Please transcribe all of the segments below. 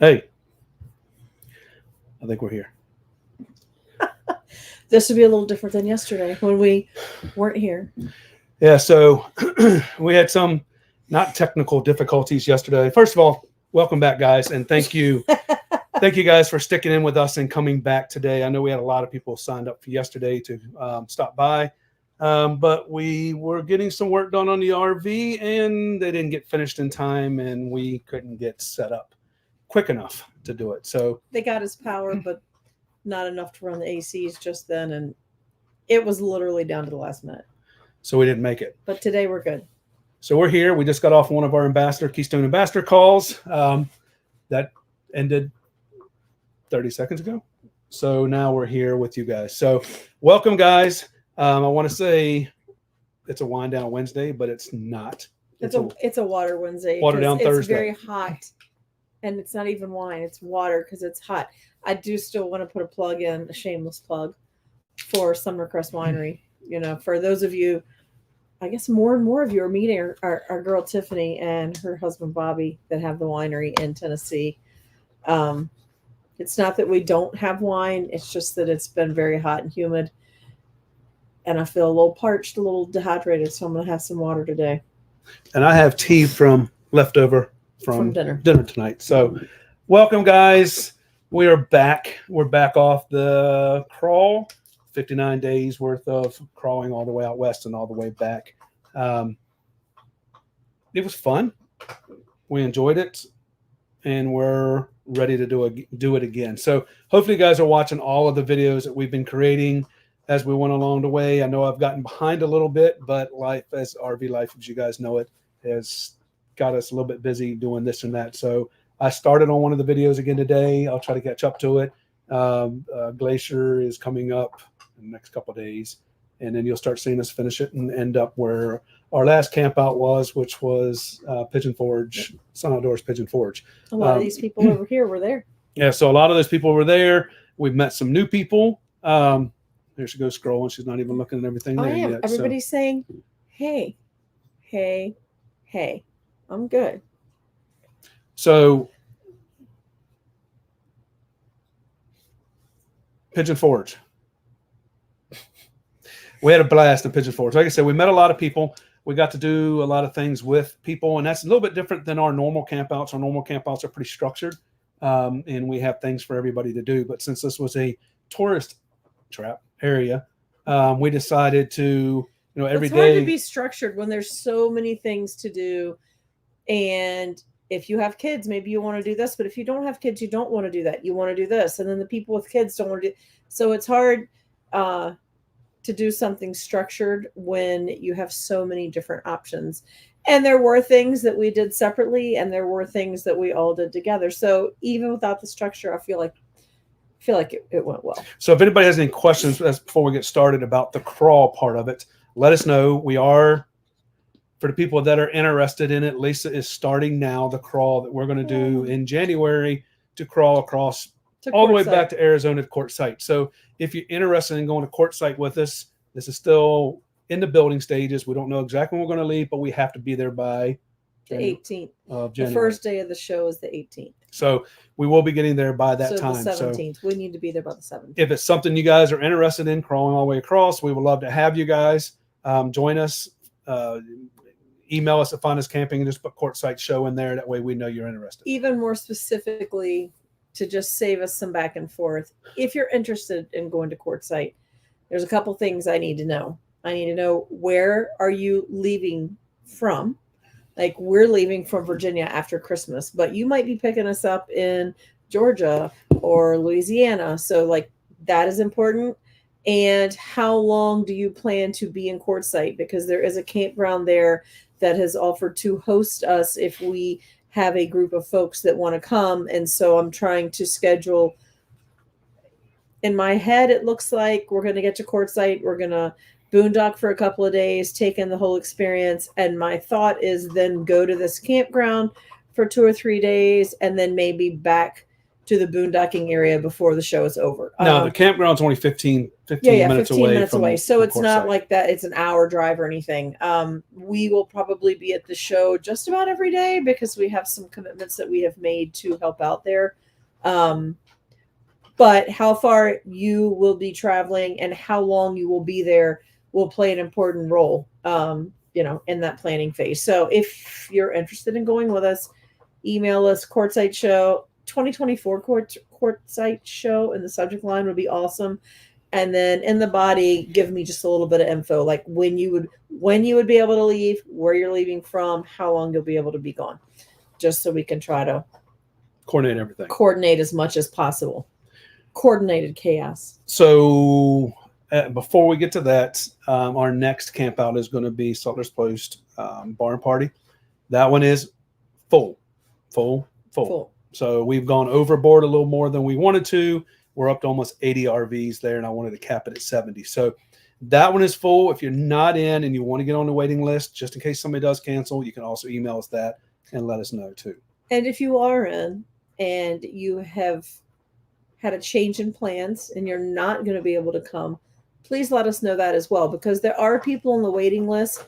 Hey, I think we're here. This would be a little different than yesterday when we weren't here. Yeah, so we had some not technical difficulties yesterday. First of all, welcome back, guys, and thank you guys for sticking in with us and coming back today. I know we had a lot of people signed up for yesterday to stop by, but we were getting some work done on the RV, and they didn't get finished in time, and we couldn't get set up quick enough to do it. So They got us power, but not enough to run the ACs just then, and it was literally down to the last minute. So we didn't make it. But today we're good. So we're here. We just got off one of our Keystone Ambassador calls that ended 30 seconds ago. So now we're here with you guys. So welcome, guys. I want to say it's a wind down Wednesday, but it's not. It's a water Wednesday. Water down Thursday. It's very hot. And it's not even wine, it's water because it's hot. I do still want to put a plug in, a shameless plug for Summercrest Winery. You know, for those of you, I guess more and more of you are meeting our girl Tiffany and her husband Bobby that have the winery in Tennessee. It's not that we don't have wine, it's just that it's been very hot and humid. And I feel a little parched, a little dehydrated, so I'm going to have some water today. And I have tea from leftover from dinner tonight. So welcome, guys. We are back. We're back off the crawl. 59 days worth of crawling all the way out west and all the way back. It was fun. We enjoyed it, and we're ready to do it again. So hopefully you guys are watching all of the videos that we've been creating as we went along the way. I know I've gotten behind a little bit, but life, as RV life, as you guys know it, has got us a little bit busy doing this and that. So I started on one of the videos again today. I'll try to catch up to it. Glacier is coming up in the next couple of days, and then you'll start seeing us finish it and end up where our last camp out was, which was Pigeon Forge, Sun Outdoors Pigeon Forge. A lot of these people over here were there. Yeah, so a lot of those people were there. We've met some new people. There she goes scrolling. She's not even looking at everything there yet. Everybody's saying, hey, hey, hey. I'm good. So Pigeon Forge. We had a blast in Pigeon Forge. Like I said, we met a lot of people. We got to do a lot of things with people, and that's a little bit different than our normal campouts. Our normal campouts are pretty structured, and we have things for everybody to do. But since this was a tourist trap area, we decided to, every day. It's hard to be structured when there's so many things to do. And if you have kids, maybe you want to do this, but if you don't have kids, you don't want to do that. You want to do this. And then the people with kids don't want to do. So it's hard to do something structured when you have so many different options. And there were things that we did separately, and there were things that we all did together. So even without the structure, I feel like it went well. So if anybody has any questions before we get started about the crawl part of it, let us know. We are, for the people that are interested in it, Lisa is starting now the crawl that we're going to do in January to crawl across all the way back to Arizona to Quartzsite. So if you're interested in going to Quartzsite with us, this is still in the building stages. We don't know exactly when we're going to leave, but we have to be there by the 18th of January. The first day of the show is the 18th. So we will be getting there by that time. The 17th. So we need to be there by the 17th. If it's something you guys are interested in, crawling all the way across, we would love to have you guys join us. Email us at FindUsCamping and just put Quartzsite show in there. That way we know you're interested. Even more specifically, to just save us some back and forth, if you're interested in going to Quartzsite, there's a couple things I need to know. I need to know, where are you leaving from? Like, we're leaving from Virginia after Christmas, but you might be picking us up in Georgia or Louisiana. So like, that is important. And how long do you plan to be in Quartzsite? Because there is a campground there that has offered to host us if we have a group of folks that want to come. And so I'm trying to schedule. In my head, it looks like we're going to get to Quartzsite. We're going to boondock for a couple of days, take in the whole experience. And my thought is then go to this campground for 2 or 3 days and then maybe back to the boondocking area before the show is over. No, the campground's only 15 minutes 15 away. minutes away. So it's not Quartzsite. like that. It's an hour drive or anything. We will probably be at the show just about every day because we have some commitments that we have made to help out there. But how far you will be traveling and how long you will be there will play an important role, in that planning phase. So if you're interested in going with us, email us Quartzsite Show 2024 Quartzsite Show, and the subject line would be awesome. And then in the body, give me just a little bit of info, like when you would be able to leave, where you're leaving from, how long you'll be able to be gone, just so we can try to coordinate everything. Coordinate as much as possible. Coordinated chaos. So before we get to that, our next camp out is going to be Sutler's Post Barn Party. That one is full. So we've gone overboard a little more than we wanted to. We're up to almost 80 RVs there, and I wanted to cap it at 70. So that one is full. If you're not in and you want to get on the waiting list, just in case somebody does cancel, you can also email us that and let us know too. And if you are in and you have had a change in plans and you're not going to be able to come, please let us know that as well, because there are people on the waiting list.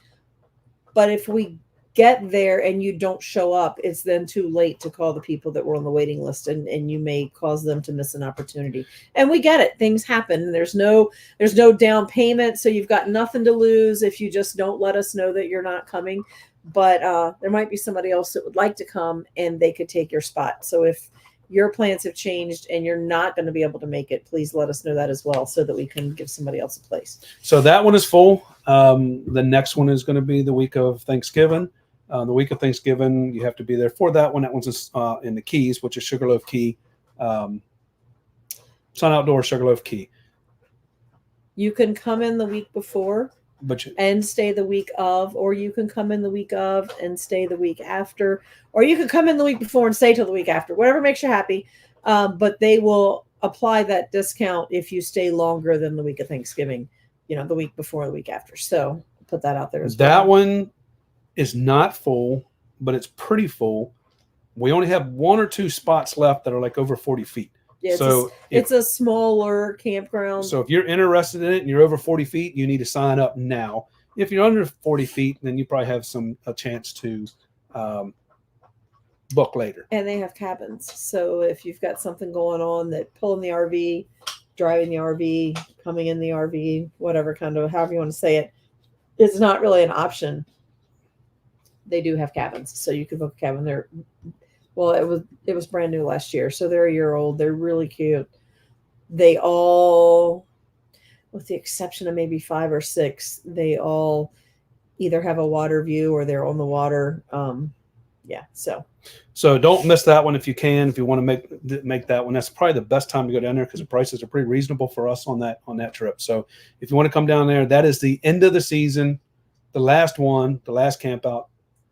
But if we get there and you don't show up, it's then too late to call the people that were on the waiting list, and you may cause them to miss an opportunity. And we get it. Things happen. There's no down payment, so you've got nothing to lose if you just don't let us know that you're not coming. But there might be somebody else that would like to come and they could take your spot. So if your plans have changed and you're not going to be able to make it, please let us know that as well so that we can give somebody else a place. So that one is full. The next one is going to be the week of Thanksgiving. The week of Thanksgiving, you have to be there for that one. That one's in the Keys, which is Sugarloaf Key. Sun Outdoor Sugarloaf Key. You can come in the week before and stay the week of, or you can come in the week of and stay the week after, or you can come in the week before and stay till the week after, whatever makes you happy. But they will apply that discount if you stay longer than the week of Thanksgiving, the week before, the week after. So put that out there as well. That one is not full, but it's pretty full. We only have 1 or 2 spots left that are like over 40 feet. Yeah, it's a smaller campground. So if you're interested in it and you're over 40 feet, you need to sign up now. If you're under 40 feet, then you probably have a chance to book later. And they have cabins. So if you've got something going on, that pulling the RV, driving the RV, coming in the RV, whatever however you want to say it, it's not really an option. They do have cabins, so you can book a cabin there. Well, it was brand new last year, so they're a year old. They're really cute. They all, with the exception of maybe 5 or 6, they all either have a water view or they're on the water. So don't miss that one if you can. If you want to make that one, that's probably the best time to go down there because the prices are pretty reasonable for us on that trip. So if you want to come down there, that is the end of the season, the last camp out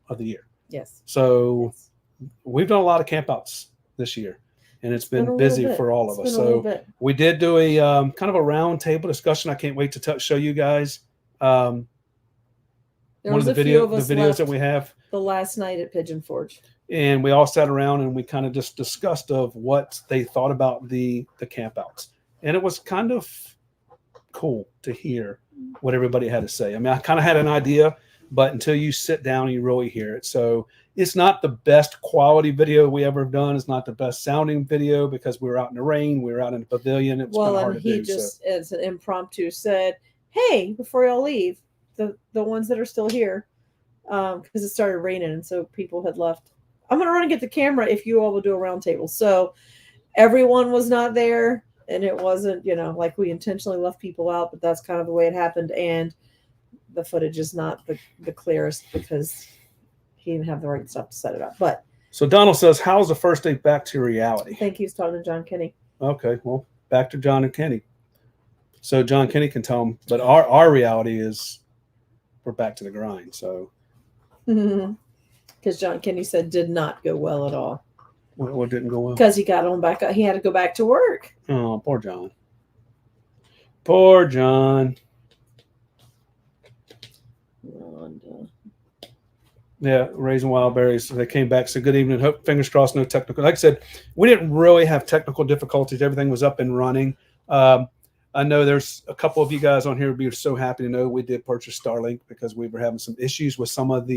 of the year. Yes. So we've done a lot of campouts this year, and it's been busy for all of us. So we did do a kind of a round table discussion. I can't wait to show you guys one of the videos that we have the last night at Pigeon Forge, and we all sat around and we kind of just discussed of what they thought about the campouts, and it was kind of cool to hear what everybody had to say. I mean, I kind of had an idea, but until you sit down and you really hear it. So it's not the best quality video we ever have done. It's not the best sounding video because we were out in the rain. We were out in the pavilion. It was kind of hard to do. He just, as an impromptu, said, "Hey, before y'all leave, the ones that are still here, because it started raining and so people had left, I'm going to run and get the camera if you all will do a round table." So everyone was not there, and it wasn't, like we intentionally left people out, but that's kind of the way it happened. And the footage is not the clearest because he didn't have the right stuff to set it up. But so Donald says, how's the first day back to reality? I think he's talking to John Kenny. Okay, well, back to John and Kenny. So John Kenny can tell him, but our reality is we're back to the grind. So because John Kenny said did not go well at all. What didn't go well? Because he got on back up. He had to go back to work. Oh, poor John. Poor John. Yeah, raising wild berries. They came back. So good evening. Hope, fingers crossed, no technical. Like I said, we didn't really have technical difficulties. Everything was up and running. I know there's a couple of you guys on here would be so happy to know we did purchase Starlink because we were having some issues with some of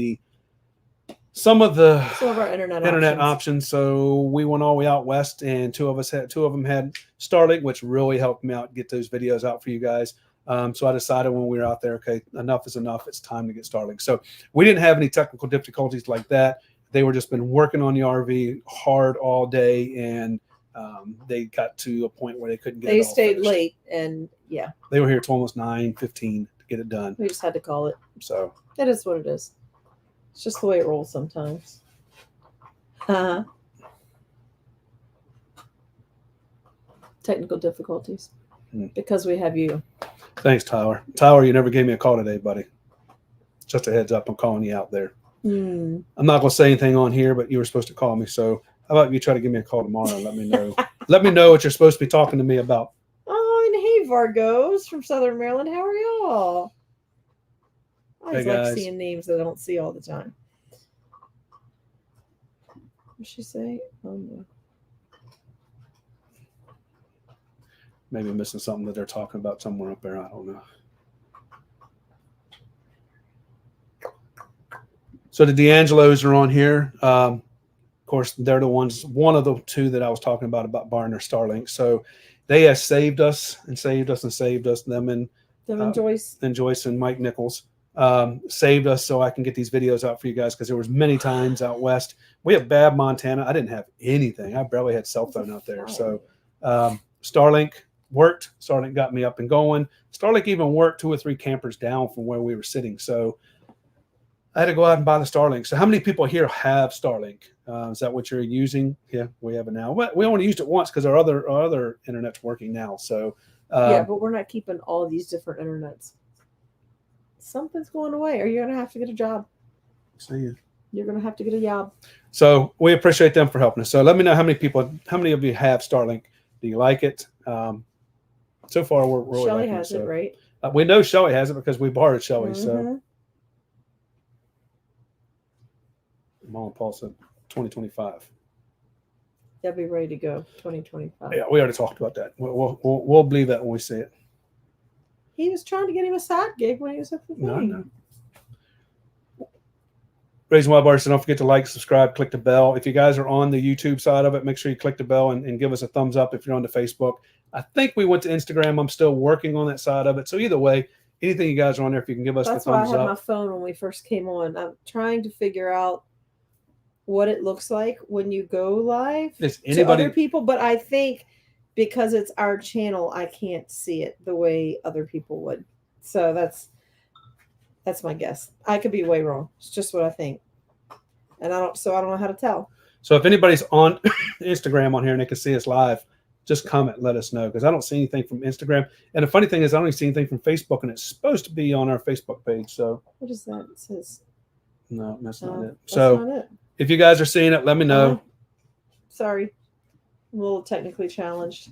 our internet options. So we went all the way out west, and two of them had Starlink, which really helped me out get those videos out for you guys. So I decided when we were out there, okay, enough is enough. It's time to get Starlink. So we didn't have any technical difficulties like that. They were just been working on the RV hard all day, and they got to a point where they couldn't get it all stayed finished. late, and yeah, they were here till almost 9:15 to get it done. we just had to call it. So it is what it is. It's just the way it rolls sometimes. Technical difficulties because we have you. Thanks, Tyler. Tyler, you never gave me a call today, buddy. Just a heads up, I'm calling you out there. I'm not going to say anything on here, but you were supposed to call me. So how about you try to give me a call tomorrow and let me know. Let me know what you're supposed to be talking to me about. Oh, and hey, Vargos from Southern Maryland. How are y'all? I always like seeing names that I don't see all the time. What did she say? Oh, no. Maybe missing something that they're talking about somewhere up there. I don't know. So the D'Angelos are on here. Of course, they're the ones, one of the two that I was talking about buying their Starlink. So they have saved us and saved us and saved us. Them and Joyce. And Joyce and Mike Nichols saved us so I can get these videos out for you guys, because there was many times out west. We have bad Montana. I didn't have anything. I barely had cell phone out there. So Starlink worked. Starlink got me up and going. Starlink even worked 2 or 3 campers down from where we were sitting. So I had to go out and buy the Starlink. So how many people here have Starlink? Is that what you're using? Yeah, we have it now. We only used it once because our other internet's working now. So yeah, but we're not keeping all these different internets. Something's going away, or you're going to have to get a job. See you. You're going to have to get a job. So we appreciate them for helping us. So let me know how many of you have Starlink. Do you like it? So far, we're really Shelly has it, right? We know Shelly has it because we borrowed Shelly. So Mom and Paul said 2025. They'll be ready to go 2025. Yeah, we already talked about that. We'll believe that when we see it. He was trying to get him a side gig when he was at the thing. No. Raising Wild Bars, so don't forget to like, subscribe, click the bell. If you guys are on the YouTube side of it, make sure you click the bell and give us a thumbs up if you're on the Facebook. I think we went to Instagram. I'm still working on that side of it. So either way, anything you guys are on there, if you can give us the thumbs up. That's why I had my phone when we first came on. I'm trying to figure out what it looks like when you go live to other people, but I think because it's our channel, I can't see it the way other people would. So that's my guess. I could be way wrong. It's just what I think. And I don't know how to tell. So if anybody's on Instagram on here and they can see us live, just comment, let us know, because I don't see anything from Instagram. And the funny thing is I don't even see anything from Facebook, and it's supposed to be on our Facebook page. So what is that? It says no, that's not it. That's so not it. If you guys are seeing it, let me know. Sorry. I'm a little technically challenged.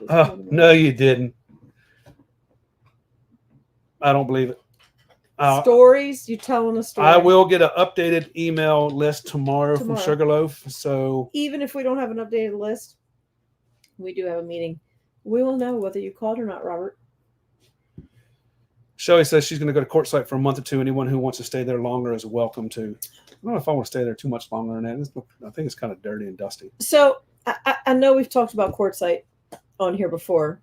Oh, no, you didn't. I don't believe it. Stories? You telling a story? I will get an updated email list tomorrow from Sugarloaf. So even if we don't have an updated list, we do have a meeting. We will know whether you called or not, Robert. Shelly says she's going to go to Quartzsite for a month or two. Anyone who wants to stay there longer is welcome to. I don't know if I want to stay there too much longer than that. I think it's kind of dirty and dusty. So I know we've talked about Quartzsite on here before.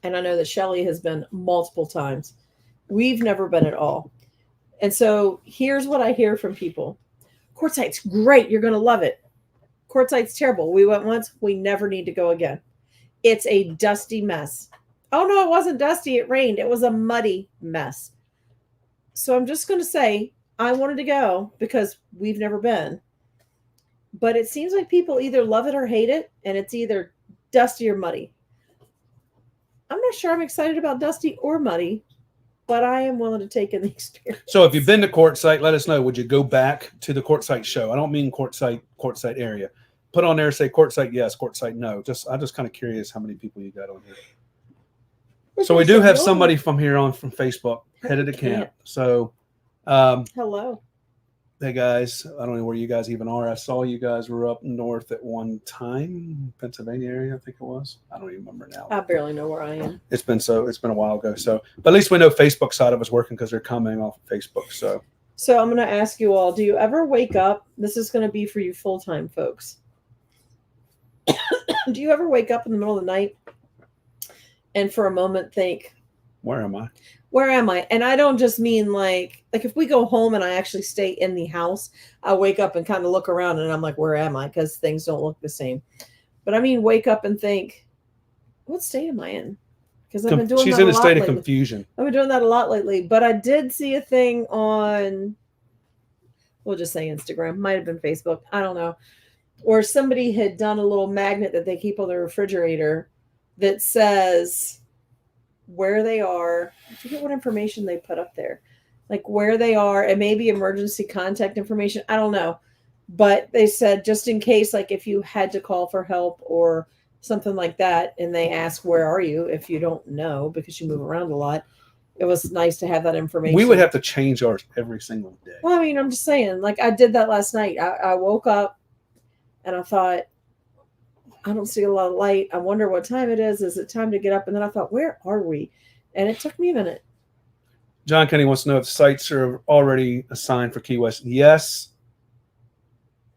And I know that Shelly has been multiple times. We've never been at all. And so here's what I hear from people. Quartzsite's great. You're going to love it. Quartzsite's terrible. We went once. We never need to go again. It's a dusty mess. Oh, no, it wasn't dusty. It rained. It was a muddy mess. So I'm just going to say I wanted to go because we've never been. But it seems like people either love it or hate it, and it's either dusty or muddy. I'm not sure I'm excited about dusty or muddy, but I am willing to take in the experience. So if you've been to Quartzsite, let us know. Would you go back to the Quartzsite show? I don't mean Quartzsite area. Put on there, say Quartzsite yes, Quartzsite no. I'm just kind of curious how many people you got on here. So we do have somebody from here on from Facebook headed to camp. So Hello. Hey guys, I don't know where you guys even are. I saw you guys were up north at one time, Pennsylvania area, I think it was. I don't even remember now. I barely know where I am. It's been a while ago. So, but at least we know Facebook side of us working because they're coming off of Facebook. So I'm going to ask you all: do you ever wake up? This is going to be for you full-time folks. Do you ever wake up in the middle of the night and for a moment think, where am I? Where am I? And I don't just mean like if we go home and I actually stay in the house, I wake up and kind of look around and I'm like, where am I? Because things don't look the same. But I mean, wake up and think, what state am I in? Because I've been doing She's that in a a lot state of lately. confusion. I've been doing that a lot lately. But I did see a thing on, we'll just say Instagram, might have been Facebook, I don't know, where somebody had done a little magnet that they keep on their refrigerator that says where they are. I forget what information they put up there, like where they are, and maybe emergency contact information. I don't know, but they said just in case, like if you had to call for help or something like that, and they ask where are you if you don't know because you move around a lot. It was nice to have that information. We would have to change ours every single day. Well, I mean, I'm just saying, like I did that last night. I woke up and I thought, I don't see a lot of light. I wonder what time it is. Is it time to get up? And then I thought, where are we? And it took me a minute. John Kenny wants to know if the sites are already assigned for Key West. Yes,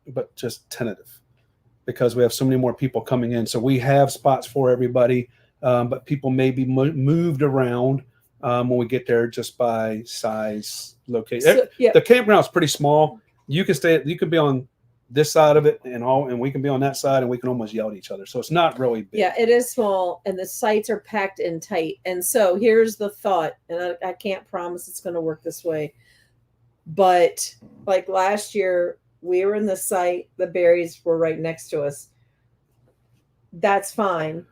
but just tentative because we have so many more people coming in. So we have spots for everybody, but people may be moved around when we get there just by size, location. So, yeah. The campground is pretty small. You can stay. You can be on this side of it and we can be on that side and we can almost yell at each other. So it's not really big. Yeah, it is small and the sites are packed in tight. And so here's the thought, and I can't promise it's going to work this way, but like last year we were in the site, the berries were right next to us. That's fine.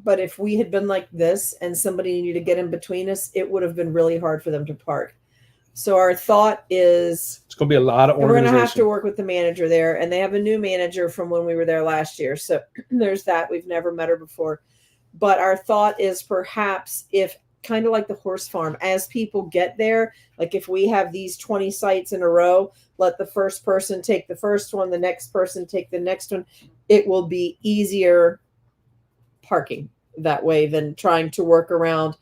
But if we had been like this and somebody needed to get in between us, it would have been really hard for them to park. So our thought is it's going to be a lot of organization. We're going to have to work with the manager there, and they have a new manager from when we were there last year. So there's that. We've never met her before. But our thought is perhaps if kind of like the horse farm, as people get there, like if we have these 20 sites in a row, let the first person take the first one, the next person take the next one. It will be easier parking that way than trying to work around.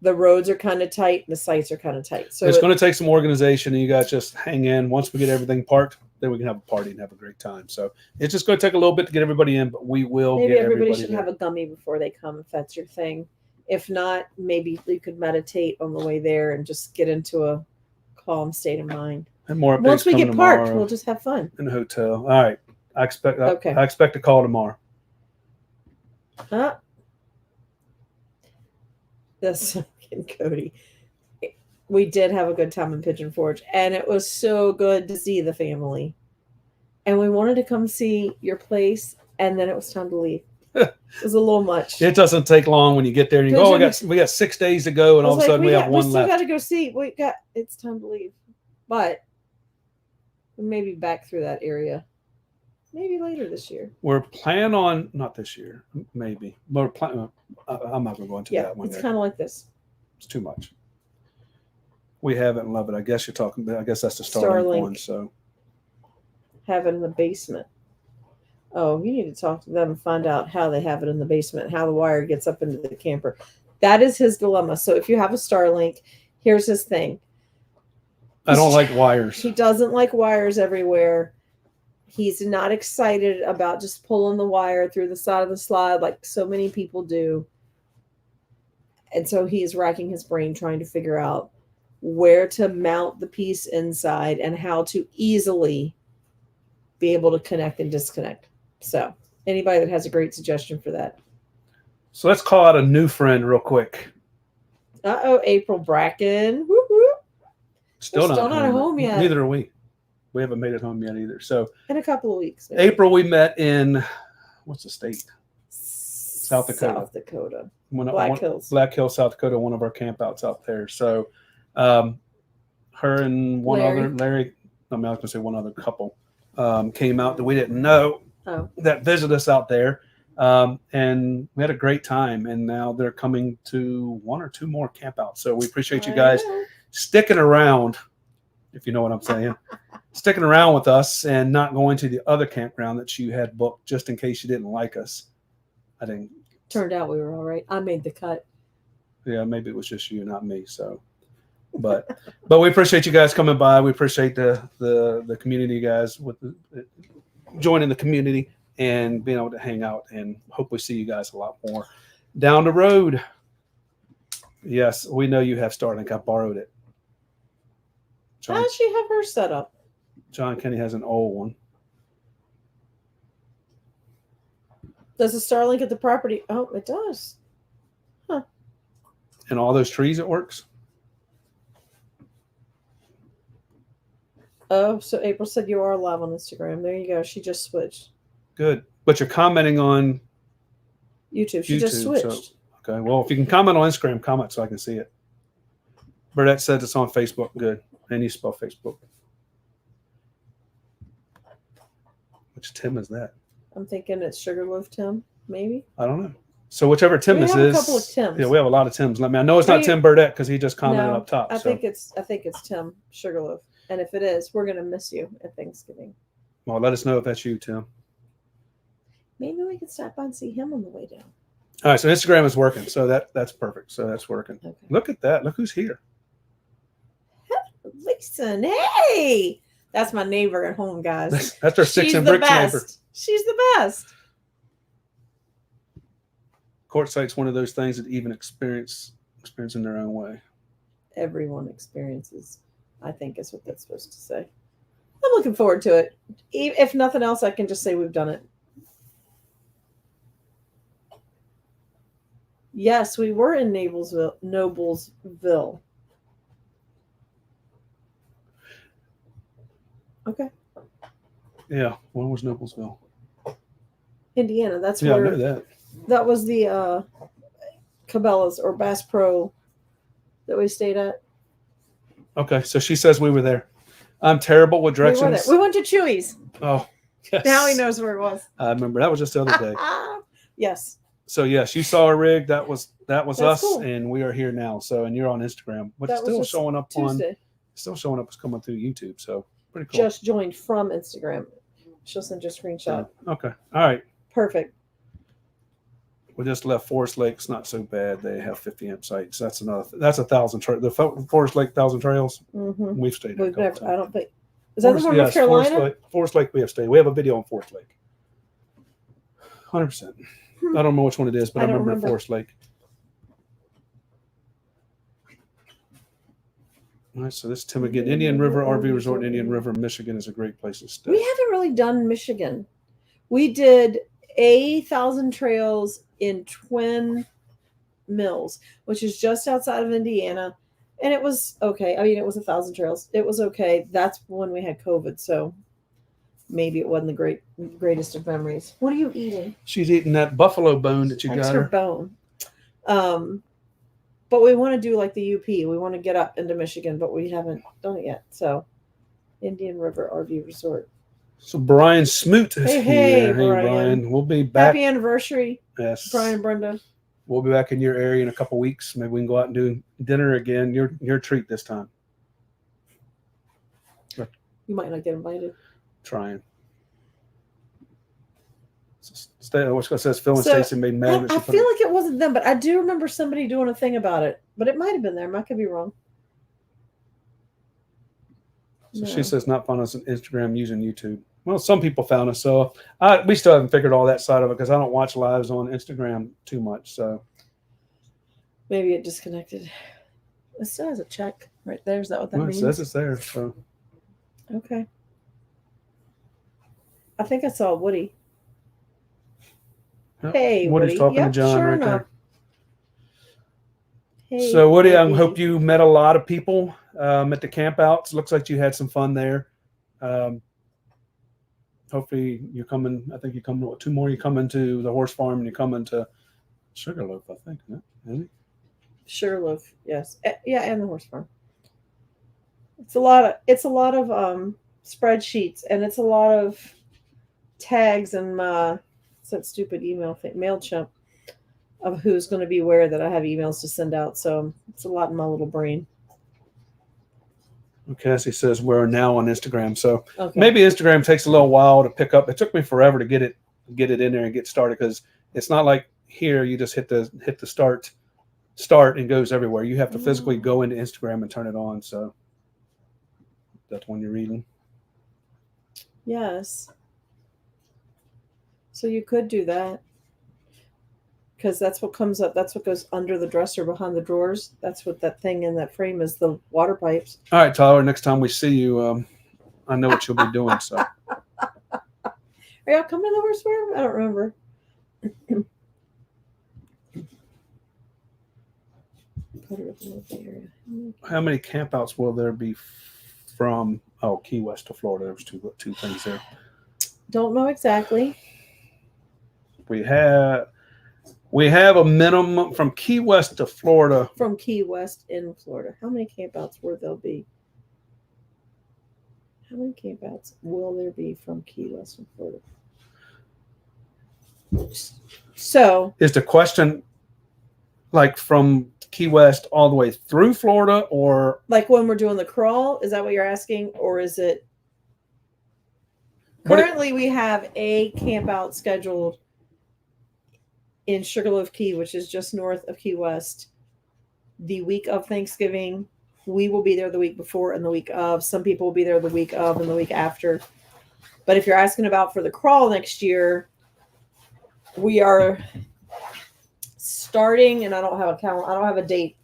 The roads are kind of tight and the sites are kind of tight. So it's going to take some organization and you guys just hang in. Once we get everything parked, then we can have a party and have a great time. So it's just going to take a little bit to get everybody in, but we will maybe get everybody everybody should there. have a gummy before they come if that's your thing. If not, maybe you could meditate on the way there and just get into a calm state of mind. And more once we get parked, we'll just have fun in the hotel. All right. I expect a call tomorrow. This Cody, we did have a good time in Pigeon Forge, and it was so good to see the family. And we wanted to come see your place, and then it was time to leave. It was a little much. It doesn't take long when you get there and you go, we got 6 days to go, and all of a sudden we have one left. We still got to go see. It's time to leave, but maybe back through that area. Maybe later this year. We're planning on, not this year, maybe. We're planning. I'm not going to go into that one. It's kind of like this. It's too much. We have it and love it. I guess you're talking. I guess that's the Starlink one. So have it in the basement. Oh, you need to talk to them and find out how they have it in the basement, how the wire gets up into the camper. That is his dilemma. So if you have a Starlink, here's his thing. I don't like wires. He doesn't like wires everywhere. He's not excited about just pulling the wire through the side of the slide like so many people do. And so he's racking his brain trying to figure out where to mount the piece inside and how to easily be able to connect and disconnect. So anybody that has a great suggestion for that. So let's call out a new friend real quick. April Bracken. Woo-hoo. Still not home yet. Neither are we. We haven't made it home yet either. So in a couple of weeks. Maybe. April, we met in, what's the state? South Dakota. Black Hills. Black Hills, South Dakota, one of our campouts out there. So her and Larry, I was going to say one other couple, came out that we didn't know that visited us out there. And we had a great time. And now they're coming to one or two more campouts. So we appreciate you guys sticking around, if you know what I'm saying, sticking around with us and not going to the other campground that you had booked just in case you didn't like us. I didn't. Turned out we were all right. I made the cut. Yeah, maybe it was just you, not me. So, but we appreciate you guys coming by. We appreciate the community guys with joining the community and being able to hang out, and hope we see you guys a lot more down the road. Yes, we know you have Starlink. I borrowed it. How does she have her set up? John Kenny has an old one. Does the Starlink at the property? Oh, it does. Huh. And all those trees, it works. Oh, so April said you are live on Instagram. There you go. She just switched. Good. But you're commenting on YouTube. She just switched. So, okay. Well, if you can comment on Instagram, comment so I can see it. Burdette says it's on Facebook. Good. And you spell Facebook. Which Tim is that? I'm thinking it's Sugarloaf Tim, maybe. I don't know. So whichever Tim this is. We have a couple of Tims. Yeah, we have a lot of Tims. I know it's not Tim Burdette because he just commented up top. I think it's Tim Sugarloaf. And if it is, we're gonna miss you at Thanksgiving. Well, let us know if that's you, Tim. Maybe we could stop by and see him on the way down. All right, so Instagram is working. So that's perfect. So that's working. Okay. Look at that. Look who's here. Lisa, hey. That's my neighbor at home, guys. That's our sticks and bricks neighbor. She's the best. Quartzsite's one of those things that even experience in their own way. Everyone experiences, I think, is what that's supposed to say. I'm looking forward to it. If nothing else, I can just say we've done it. Yes, we were in Noblesville. Okay. Yeah. When was Noblesville? Indiana. That's where. Yeah, I know that. That was the Cabela's or Bass Pro that we stayed at. Okay, so she says we were there. I'm terrible with directions. We went to Chewy's. Oh, yes. Now he knows where it was. I remember that was just the other day. Yes. So yes, you saw a rig. That was us, cool. and we are here now. So, and you're on Instagram, but it's still showing up Tuesday. Still showing up as coming through YouTube. So pretty cool. Just joined from Instagram. She'll send you a screenshot. Okay. All right. Perfect. We just left Forest Lake's not so bad. They have 50 amp sites. That's 1,000 trails. The Forest Lake 1,000 trails. Mm-hmm. We've stayed there. I don't think. Is that the one in North Carolina? Forest Lake we have stayed. We have a video on Forest Lake. 100%. I don't know which one it is, but I remember Forest Lake. All right, so this is Tim again. Indian River RV Resort in Indian River, Michigan is a great place to stay. We haven't really done Michigan. We did 1,000 trails in Twin Mills, which is just outside of Indiana. And it was okay. I mean, it was 1,000 trails. It was okay. That's when we had COVID. So maybe it wasn't the greatest of memories. What are you eating? She's eating that buffalo bone that you That's got her her. Bone. But we want to do like the UP. We want to get up into Michigan, but we haven't done it yet. So Indian River RV Resort. So Brian Smoot is here. Hey, Brian. We'll be back. Happy anniversary. Yes. Brian and Brenda. We'll be back in your area in a couple weeks. Maybe we can go out and do dinner again. Your treat this time. You might not get invited. Trying. What's going to say? Phil and Stacy made mad. I feel like it wasn't them, but I do remember somebody doing a thing about it. But it might have been them. I could be wrong. So she says not found us on Instagram using YouTube. Well, some people found us, so we still haven't figured all that side of it because I don't watch lives on Instagram too much. So maybe it disconnected. It still has a check right there. Is that what that means? It says it's there. So okay. I think I saw Woody. Yep. Hey, Woody's talking to John right enough. there. Hey, so Woody, I hope you met a lot of people at the campouts. Looks like you had some fun there. Hopefully you're coming. I think you come to 2 more. You come into the horse farm and you come into Sugarloaf. I think, isn't it? Sugarloaf, yes, yeah, and the horse farm. It's a lot of spreadsheets, and it's a lot of tags and it's that stupid email thing, MailChimp, of who's going to be where that I have emails to send out. So it's a lot in my little brain. Cassie says we're now on Instagram, so Okay. maybe Instagram takes a little while to pick up. It took me forever to get it in there and get started because it's not like here you just hit the start and goes everywhere. You have to physically go into Instagram and turn it on. So that's when you're reading. Yes. So you could do that. Because that's what comes up. That's what goes under the dresser behind the drawers. That's what that thing in that frame is, the water pipes. All right, Tyler, next time we see you, I know what you'll be doing. So Are y'all coming to the horse farm? I don't remember. Put it up in the area. how many campouts will there be from Key West to Florida? There was two things there. Don't know exactly. We have a minimum from Key West to Florida. From Key West in Florida. How many campouts will there be? How many campouts will there be from Key West in Florida? So Is the question like from Key West all the way through Florida, or like when we're doing the crawl? Is that what you're asking? Or is it currently we have a camp out scheduled in Sugarloaf Key, which is just north of Key West, the week of Thanksgiving. We will be there the week before and the week of. Some people will be there the week of and the week after. But if you're asking about for the crawl next year, we are starting, and I don't have a calendar, I don't have a date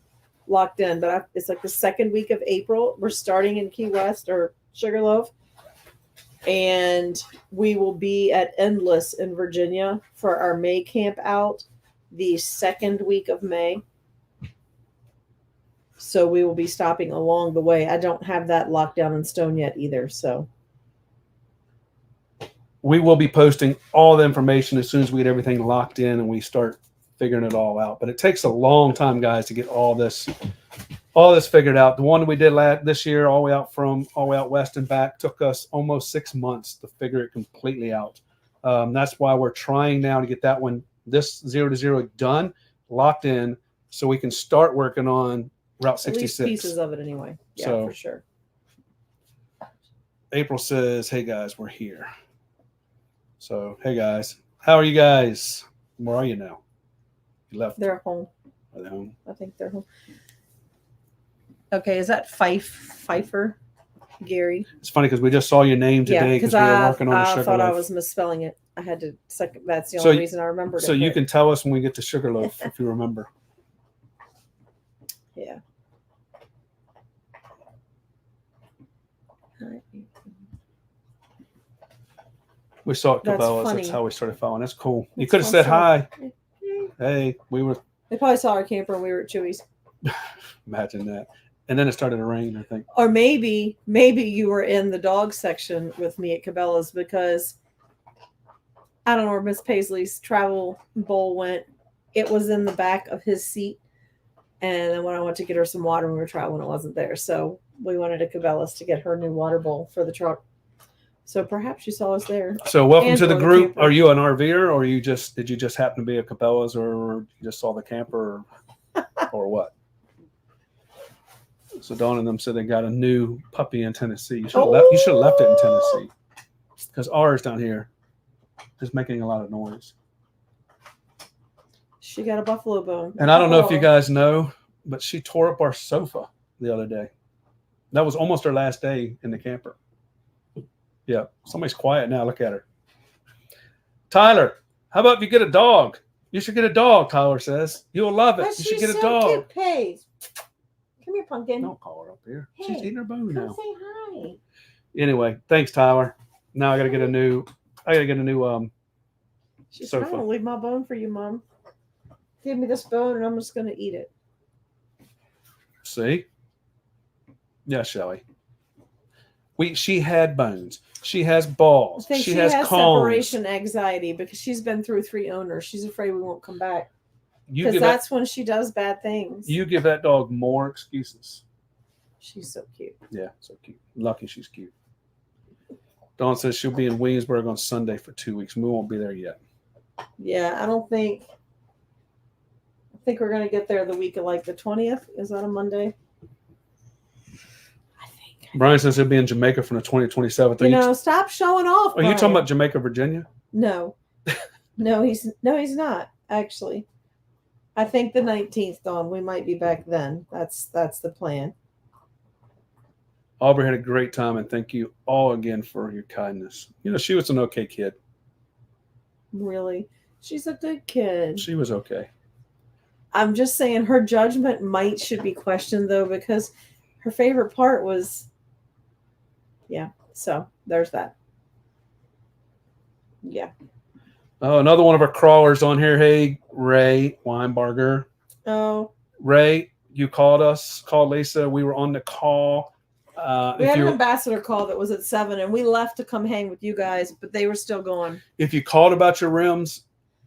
locked in, but it's like the second week of April. We're starting in Key West or Sugarloaf. And we will be at Endless in Virginia for our May camp out the second week of May. So we will be stopping along the way. I don't have that locked down in stone yet either. So we will be posting all the information as soon as we get everything locked in and we start figuring it all out. But it takes a long time, guys, to get all this figured out. The one we did this year, all the way out west and back, took us almost 6 months to figure it completely out. That's why we're trying now to get that one, this 0 to 0 done, locked in, so we can start working on Route 66. At least pieces of it anyway. Yeah, so, for sure. April says, "Hey guys, we're here." So, hey guys, how are you guys? Where are you now? You left. They're home. Are they home? I think they're home. Okay, is that Pfeiffer, Gary? It's funny because we just saw your name today because we were working on the Sugarloaf. I thought I was misspelling it. I had to second. That's the only reason I remembered it. So you can tell us when we get to Sugarloaf if you remember. Yeah. We saw it Cabela's. That's how we started following. That's cool. You could have said hi. Hey, we were. They probably saw our camper and we were at Chewy's. Imagine that. And then it started to rain, I think. Or maybe you were in the dog section with me at Cabela's because I don't know where Miss Paisley's travel bowl went. It was in the back of his seat. And then when I went to get her some water when we were traveling, it wasn't there. So we wanted a Cabela's to get her new water bowl for the truck. So perhaps you saw us there. So welcome to the group. Are you an RVer, or did you just happen to be at Cabela's, or you just saw the camper, or what? So Dawn and them said they got a new puppy in Tennessee. You should have left it in Tennessee because ours down here is making a lot of noise. She got a buffalo bone. And I don't know if you guys know, but she tore up our sofa the other day. That was almost her last day in the camper. Yeah, somebody's quiet now. Look at her. Tyler, how about if you get a dog? You should get a dog, Tyler says. You'll love it. You should get a dog. Cute, Paige. Come here, Pumpkin. Don't call her up here. Hey, she's eating her bone now. Say hi. Anyway, thanks, Tyler. Now I gotta get a new She's sofa. trying to leave my bone for you, Mom. Give me this bone and I'm just gonna eat it. See? Yeah, Shelly. She had bones. She has balls. I think she has cones. Separation anxiety because she's been through 3 owners. She's afraid we won't come back. Because that's when she does bad things. You give that dog more excuses. She's so cute. Yeah, so cute. Lucky she's cute. Dawn says she'll be in Williamsburg on Sunday for 2 weeks. We won't be there yet. Yeah, I think we're going to get there the week of like the 20th. Is that a Monday? I think. Brian says he'll be in Jamaica from the 2027th. You know, stop showing off. Are you talking about Jamaica, Virginia? No, he's not actually. I think the 19th, Dawn. We might be back then. That's the plan. Aubrey had a great time, and thank you all again for your kindness. You know, she was an okay kid. Really, she's a good kid. She was okay. I'm just saying her judgment should be questioned though, because her favorite part was, yeah. So there's that. Yeah. Oh, another one of our crawlers on here. Hey, Ray Weinberger. Oh. Ray, you called Lisa. We were on the call. We had an ambassador call that was at 7, and we left to come hang with you guys, but they were still going. If you called about your rims,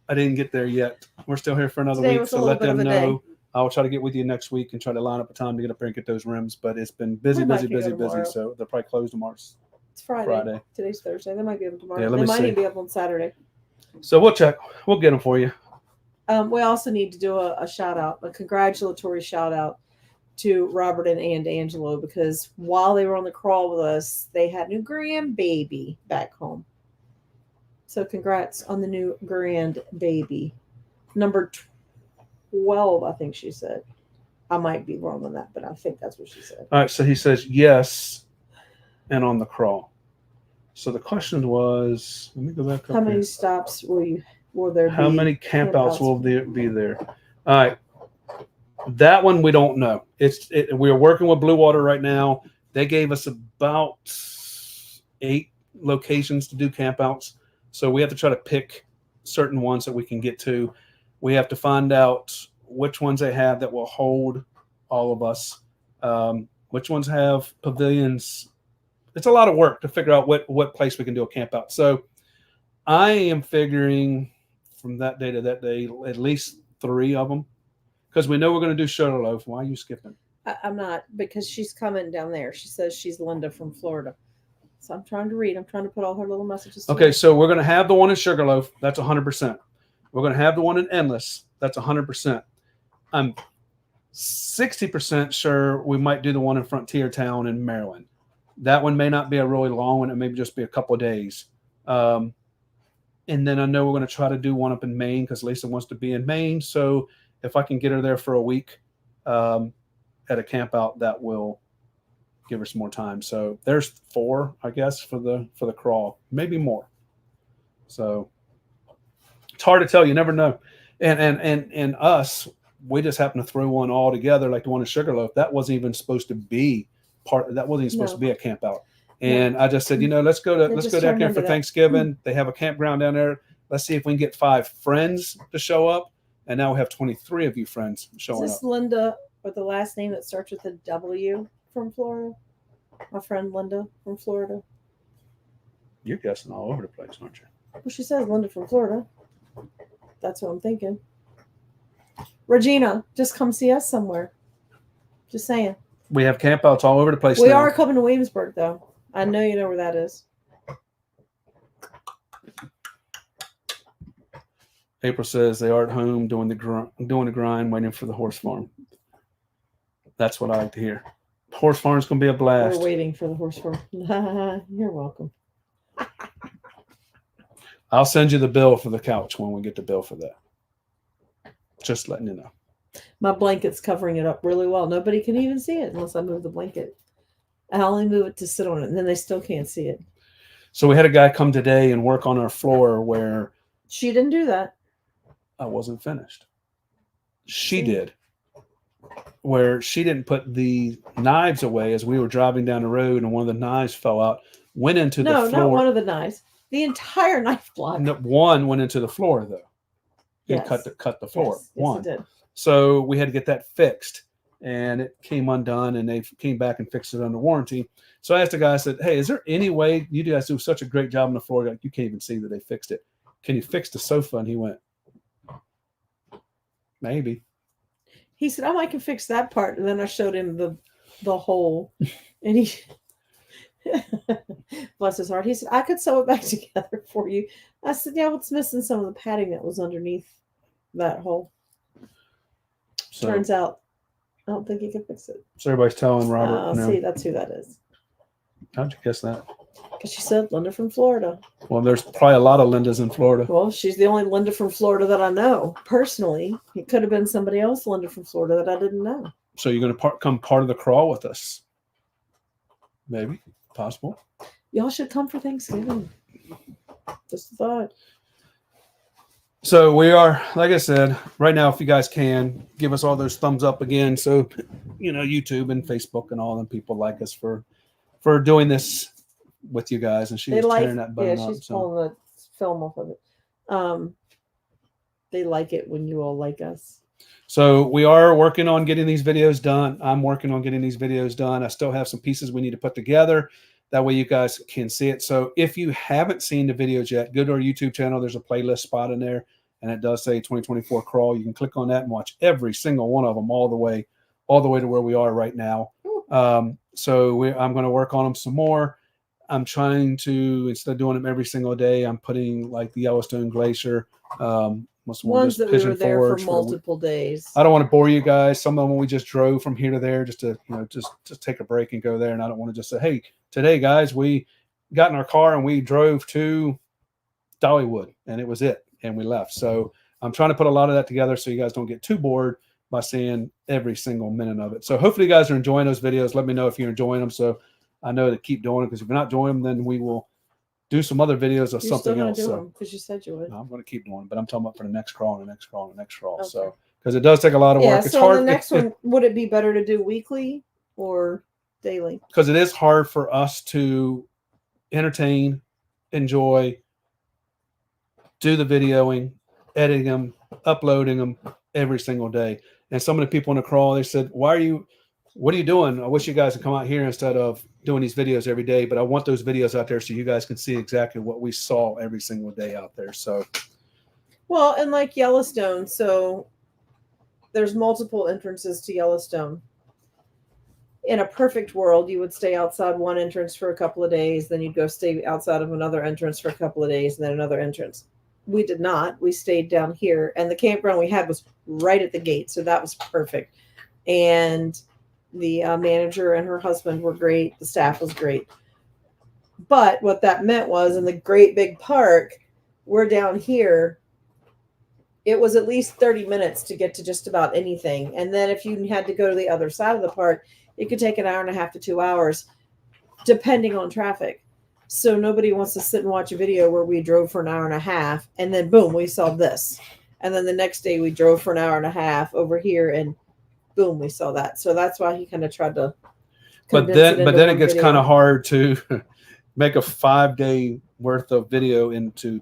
I didn't get there yet. We're still here for another week, so let them know. I'll try to get with you next week and try to line up a time to get up there and get those rims. But it's been busy. So they'll probably close tomorrow. It's Friday. Today's Thursday. They might be able tomorrow. Yeah, they might even be up on Saturday. So we'll check. We'll get them for you. We also need to do a shout out, a congratulatory shout out to Robert and Angelo, because while they were on the crawl with us, they had a new grandbaby back home. So congrats on the new grandbaby. Number 12, I think she said. I might be wrong on that, but I think that's what she said. All right, so he says yes and on the crawl. So the question was, let me go back up. How many stops will there be? How many campouts will there be there? All right. That one we don't know. We are working with Blue Water right now. They gave us about 8 locations to do campouts. So we have to try to pick certain ones that we can get to. We have to find out which ones they have that will hold all of us. Which ones have pavilions. It's a lot of work to figure out what place we can do a camp out. So I am figuring from that day to that day, at least 3 of them, because we know we're going to do Sugarloaf. Why are you skipping? I'm not, because she's coming down there. She says she's Linda from Florida. So I'm trying to read. I'm trying to put all her little messages. Okay, so we're going to have the one in Sugarloaf. That's 100%. We're going to have the one in Endless. That's 100%. I'm 60% sure we might do the one in Frontier Town in Maryland. That one may not be a really long one. It may just be a couple of days. And then I know we're going to try to do one up in Maine because Lisa wants to be in Maine. So if I can get her there for a week at a camp out, that will give her some more time. So there's 4, I guess, for the crawl, maybe more. So it's hard to tell. You never know. And us, we just happen to throw one all together, like the one in Sugarloaf. That wasn't even supposed to be that wasn't even supposed to be a camp out. And I just said, let's go down there for Thanksgiving. They have a campground down there. Let's see if we can get 5 friends to show up. And now we have 23 of you friends showing up. Is this Linda with the last name that starts with a W from Florida? My friend Linda from Florida. You're guessing all over the place, aren't you? Well, she says Linda from Florida. That's what I'm thinking. Regina, just come see us somewhere. Just saying. We have campouts all over the place. We are coming to Williamsburg, though. I know you know where that is. April says they are at home doing the grind, waiting for the horse farm. That's what I like to hear. Horse farm's going to be a blast. We're waiting for the horse farm. You're welcome. I'll send you the bill for the couch when we get the bill for that. Just letting you know. My blanket's covering it up really well. Nobody can even see it unless I move the blanket. I only move it to sit on it, and then they still can't see it. So we had a guy come today and work on our floor where... She didn't do that. I wasn't finished. She did. Where she didn't put the knives away as we were driving down the road, and one of the knives fell out, went into the floor. No, not one of the knives. The entire knife block. No, one went into the floor, though. Yes. And cut the floor. Yes, one. it did. So we had to get that fixed, and it came undone, and they came back and fixed it under warranty. So I asked the guy, I said, hey, is there any way you guys do such a great job on the floor? Like, you can't even see that they fixed it. Can you fix the sofa? And he went, maybe. He said, I can fix that part. And then I showed him the hole. And he, bless his heart, he said, I could sew it back together for you. I said, yeah, it's missing some of the padding that was underneath that hole. So, turns out, I don't think he could fix it. So everybody's telling Robert. See, that's who that is. How'd you guess that? Because she said Linda from Florida. Well, there's probably a lot of Lindas in Florida. Well, she's the only Linda from Florida that I know personally. It could have been somebody else, Linda from Florida, that I didn't know. So you're going to come part of the crawl with us? Maybe, possible. Y'all should come for Thanksgiving. Just a thought. So we are, like I said, right now, if you guys can, give us all those thumbs up again. So, you know, YouTube and Facebook and all them people like us for doing this with you guys. And she's tearing that button up. She's pulling the film off of it. They like it when you all like us. So we are working on getting these videos done. I'm working on getting these videos done. I still have some pieces we need to put together. That way you guys can see it. So if you haven't seen the videos yet, go to our YouTube channel. There's a playlist spot in there, and it does say 2024 Crawl. You can click on that and watch every single one of them all the way to where we are right now. So I'm going to work on them some more. I'm trying to, instead of doing them every single day, I'm putting like the Yellowstone Glacier, ones that we were there for multiple days. I don't want to bore you guys. Some of them we just drove from here to there just to, you know, just take a break and go there. And I don't want to just say, hey, today, guys, we got in our car and we drove to Dollywood, and it was it. And we left. So I'm trying to put a lot of that together so you guys don't get too bored by seeing every single minute of it. So hopefully you guys are enjoying those videos. Let me know if you're enjoying them, so I know to keep doing it, because if you're not doing them, then we will do some other videos of something else. Because you said you would. I'm going to keep doing it, but I'm talking about for the next crawl and the next crawl and the next crawl. Okay. So because it does take a lot of work. It's so hard. The next one, would it be better to do weekly or daily? Because it is hard for us to entertain, enjoy, do the videoing, editing them, uploading them every single day. And some of the people in the crawl, they said, what are you doing? I wish you guys would come out here instead of doing these videos every day, but I want those videos out there so you guys can see exactly what we saw every single day out there. So, well, and like Yellowstone, so there's multiple entrances to Yellowstone. In a perfect world, you would stay outside one entrance for a couple of days, then you'd go stay outside of another entrance for a couple of days, and then another entrance. We did not. We stayed down here, and the campground we had was right at the gate, so that was perfect. And the manager and her husband were great. The staff was great. But what that meant was, in the great big park, we're down here, it was at least 30 minutes to get to just about anything. And then if you had to go to the other side of the park, it could take an hour and a half to 2 hours, depending on traffic. So nobody wants to sit and watch a video where we drove for an hour and a half, and then boom, we saw this. And then the next day we drove for an hour and a half over here, and boom, we saw that. So that's why he kind of tried to. But then it gets kind of hard to make a 5-day worth of video into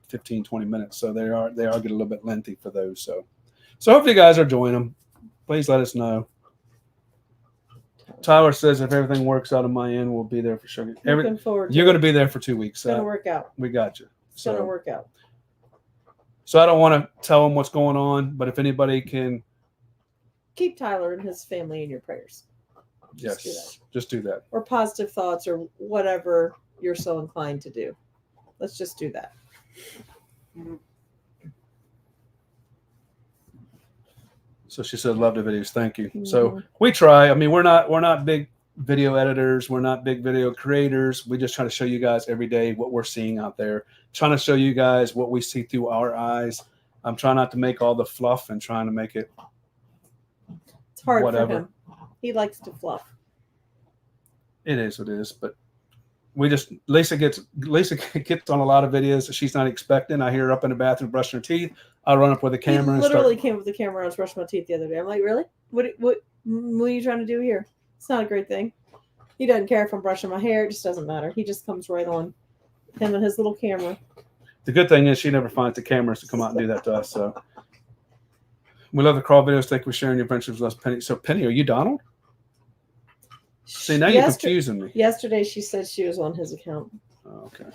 15, 20 minutes. So they are getting a little bit lengthy for those. So hopefully you guys are enjoying them. Please let us know. Tyler says if everything works out on my end, we'll be there for sure. Looking forward. You're going to be there for 2 weeks. It's going to work out. We got you. It's going to work out. So I don't want to tell them what's going on, but if anybody can. Keep Tyler and his family in your prayers. Just do that. Or positive thoughts or whatever you're so inclined to do. Let's just do that. So she said, love the videos. Thank you. Mm-hmm. So we try. I mean, we're not big video editors. We're not big video creators. We just try to show you guys every day what we're seeing out there. Trying to show you guys what we see through our eyes. I'm trying not to make all the fluff and trying to make it. It's hard for him. He likes to fluff. It is what it is, but Lisa gets on a lot of videos that she's not expecting. I hear her up in the bathroom brushing her teeth. I run up with a camera. He literally came with the camera. I was brushing my teeth the other day. I'm like, really? What are you trying to do here? It's not a great thing. He doesn't care if I'm brushing my hair. It just doesn't matter. He just comes right on. Him and his little camera. The good thing is she never finds the cameras to come out and do that to us. So we love the crawl videos. Thank you for sharing your adventures with us, Penny. So Penny, are you Donald? See, now you're confusing me. Yesterday she said she was on his account. Okay.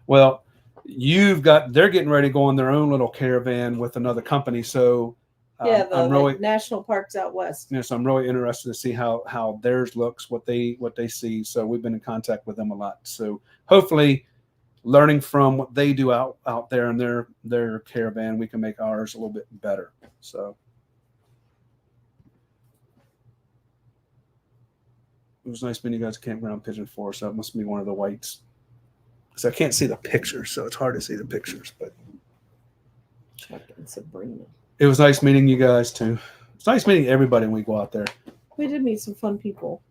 Well, they're getting ready to go on their own little caravan with another company. So I'm really national parks out west. So I'm really interested to see how theirs looks, what they see. So we've been in contact with them a lot. So hopefully, learning from what they do out there in their caravan, we can make ours a little bit better. So It was nice meeting you guys at Campground Pigeon Forest. That must be one of the whites. So I can't see the pictures, so it's hard to see the pictures. But Chuck and Sabrina. it was nice meeting you guys too. It's nice meeting everybody when we go out there. We did meet some fun people.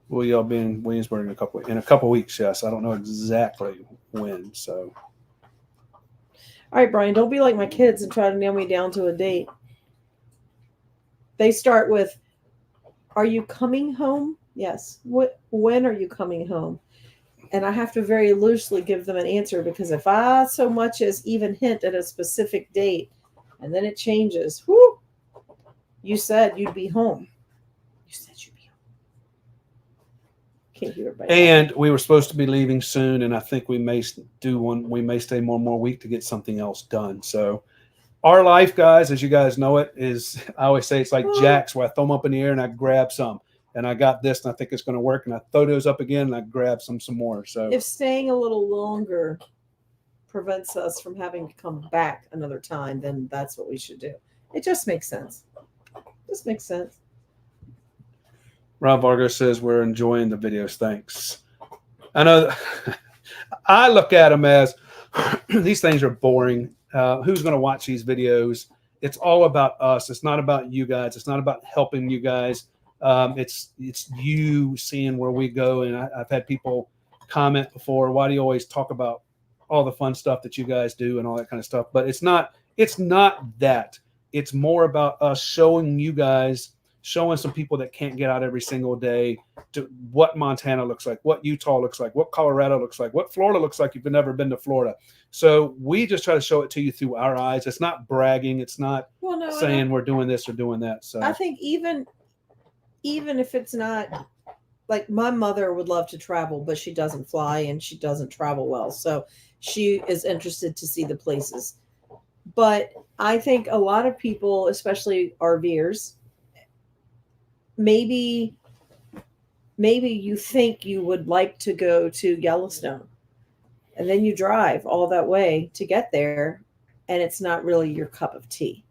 Will y'all be in Williamsburg in a couple weeks? Yes, I don't know exactly when. So, All right, Brian, don't be like my kids and try to nail me down to a date. They start with, "Are you coming home?" Yes. When are you coming home? And I have to very loosely give them an answer, because if I so much as even hint at a specific date and then it changes, whoo, you said you'd be home. You said you'd be home. Can't hear it right now. and we were supposed to be leaving soon, and I think we may do one. We may stay one more week to get something else done. So, our life, guys, as you guys know it, is, I always say it's like jacks, where I throw them up in the air and I grab some. And I got this, and I think it's going to work. And I throw those up again, and I grab some more. So If staying a little longer prevents us from having to come back another time, then that's what we should do. It just makes sense. Just makes sense. Rob Vargas says we're enjoying the videos. Thanks. I know. I look at them as these things are boring. Who's going to watch these videos? It's all about us. It's not about you guys. It's not about helping you guys. It's you seeing where we go. And I've had people comment before, why do you always talk about all the fun stuff that you guys do and all that kind of stuff? But it's not that. It's more about us showing you guys, showing some people that can't get out every single day to what Montana looks like, what Utah looks like, what Colorado looks like, what Florida looks like if you've never been to Florida. So we just try to show it to you through our eyes. It's not bragging. It's not saying we're doing this or doing that. So I think even if it's not, like, my mother would love to travel, but she doesn't fly and she doesn't travel well. So she is interested to see the places. But I think a lot of people, especially RVers, maybe you think you would like to go to Yellowstone, and then you drive all that way to get there, and it's not really your cup of tea.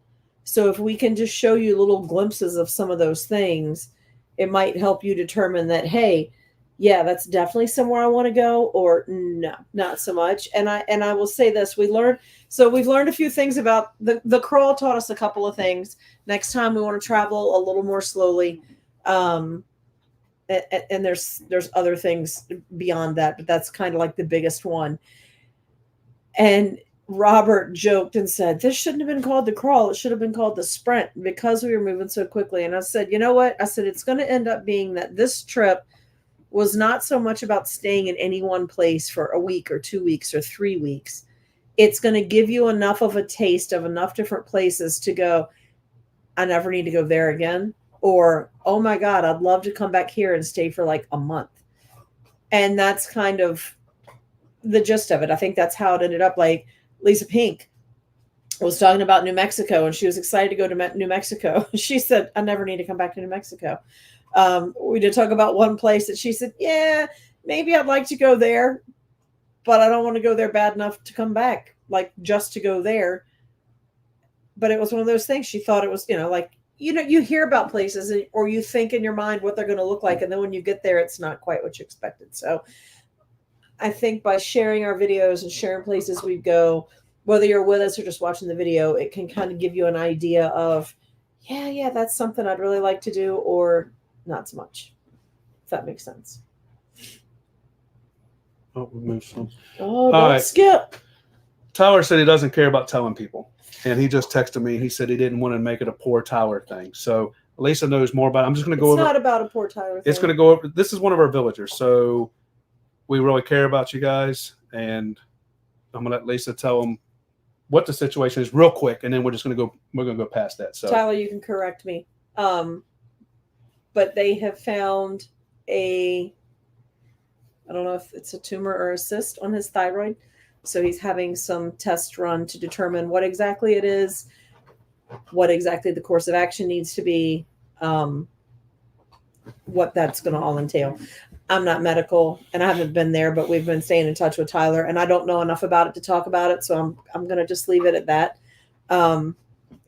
So if we can just show you little glimpses of some of those things, it might help you determine that, hey, yeah, that's definitely somewhere I want to go, or no, not so much. And I will say this, we've learned a few things about the crawl. Taught us a couple of things. Next time we want to travel a little more slowly. And there's other things beyond that, but that's kind of like the biggest one. And Robert joked and said, this shouldn't have been called the crawl. It should have been called the sprint, because we were moving so quickly. And I said, you know what? I said, it's going to end up being that this trip was not so much about staying in any one place for a week or 2 weeks or 3 weeks. It's going to give you enough of a taste of enough different places to go, I never need to go there again. Or, oh my God, I'd love to come back here and stay for like a month. And that's kind of the gist of it. I think that's how it ended up. Like Lisa Pink was talking about New Mexico, and she was excited to go to New Mexico. She said, I never need to come back to New Mexico. We did talk about one place that she said, yeah, maybe I'd like to go there, but I don't want to go there bad enough to come back, like just to go there. But it was one of those things. She thought it was, like, you hear about places, or you think in your mind what they're going to look like. And then when you get there, it's not quite what you expected. So I think by sharing our videos and sharing places we go, whether you're with us or just watching the video, it can kind of give you an idea of, yeah, that's something I'd really like to do, or not so much, if that makes sense. Oh, we moved some. Oh, don't skip. Tyler said he doesn't care about telling people. And he just texted me. He said he didn't want to make it a poor Tyler thing. So Lisa knows more about it. I'm just going to go over. It's not about a poor Tyler thing. It's going to go over. This is one of our villagers. So we really care about you guys. And I'm going to let Lisa tell them what the situation is real quick. And then we're going to go past that. So Tyler, you can correct me. But they have found I don't know if it's a tumor or a cyst on his thyroid. So he's having some test run to determine what exactly it is, what exactly the course of action needs to be, what that's going to all entail. I'm not medical and I haven't been there, but we've been staying in touch with Tyler, and I don't know enough about it to talk about it. So I'm going to just leave it at that.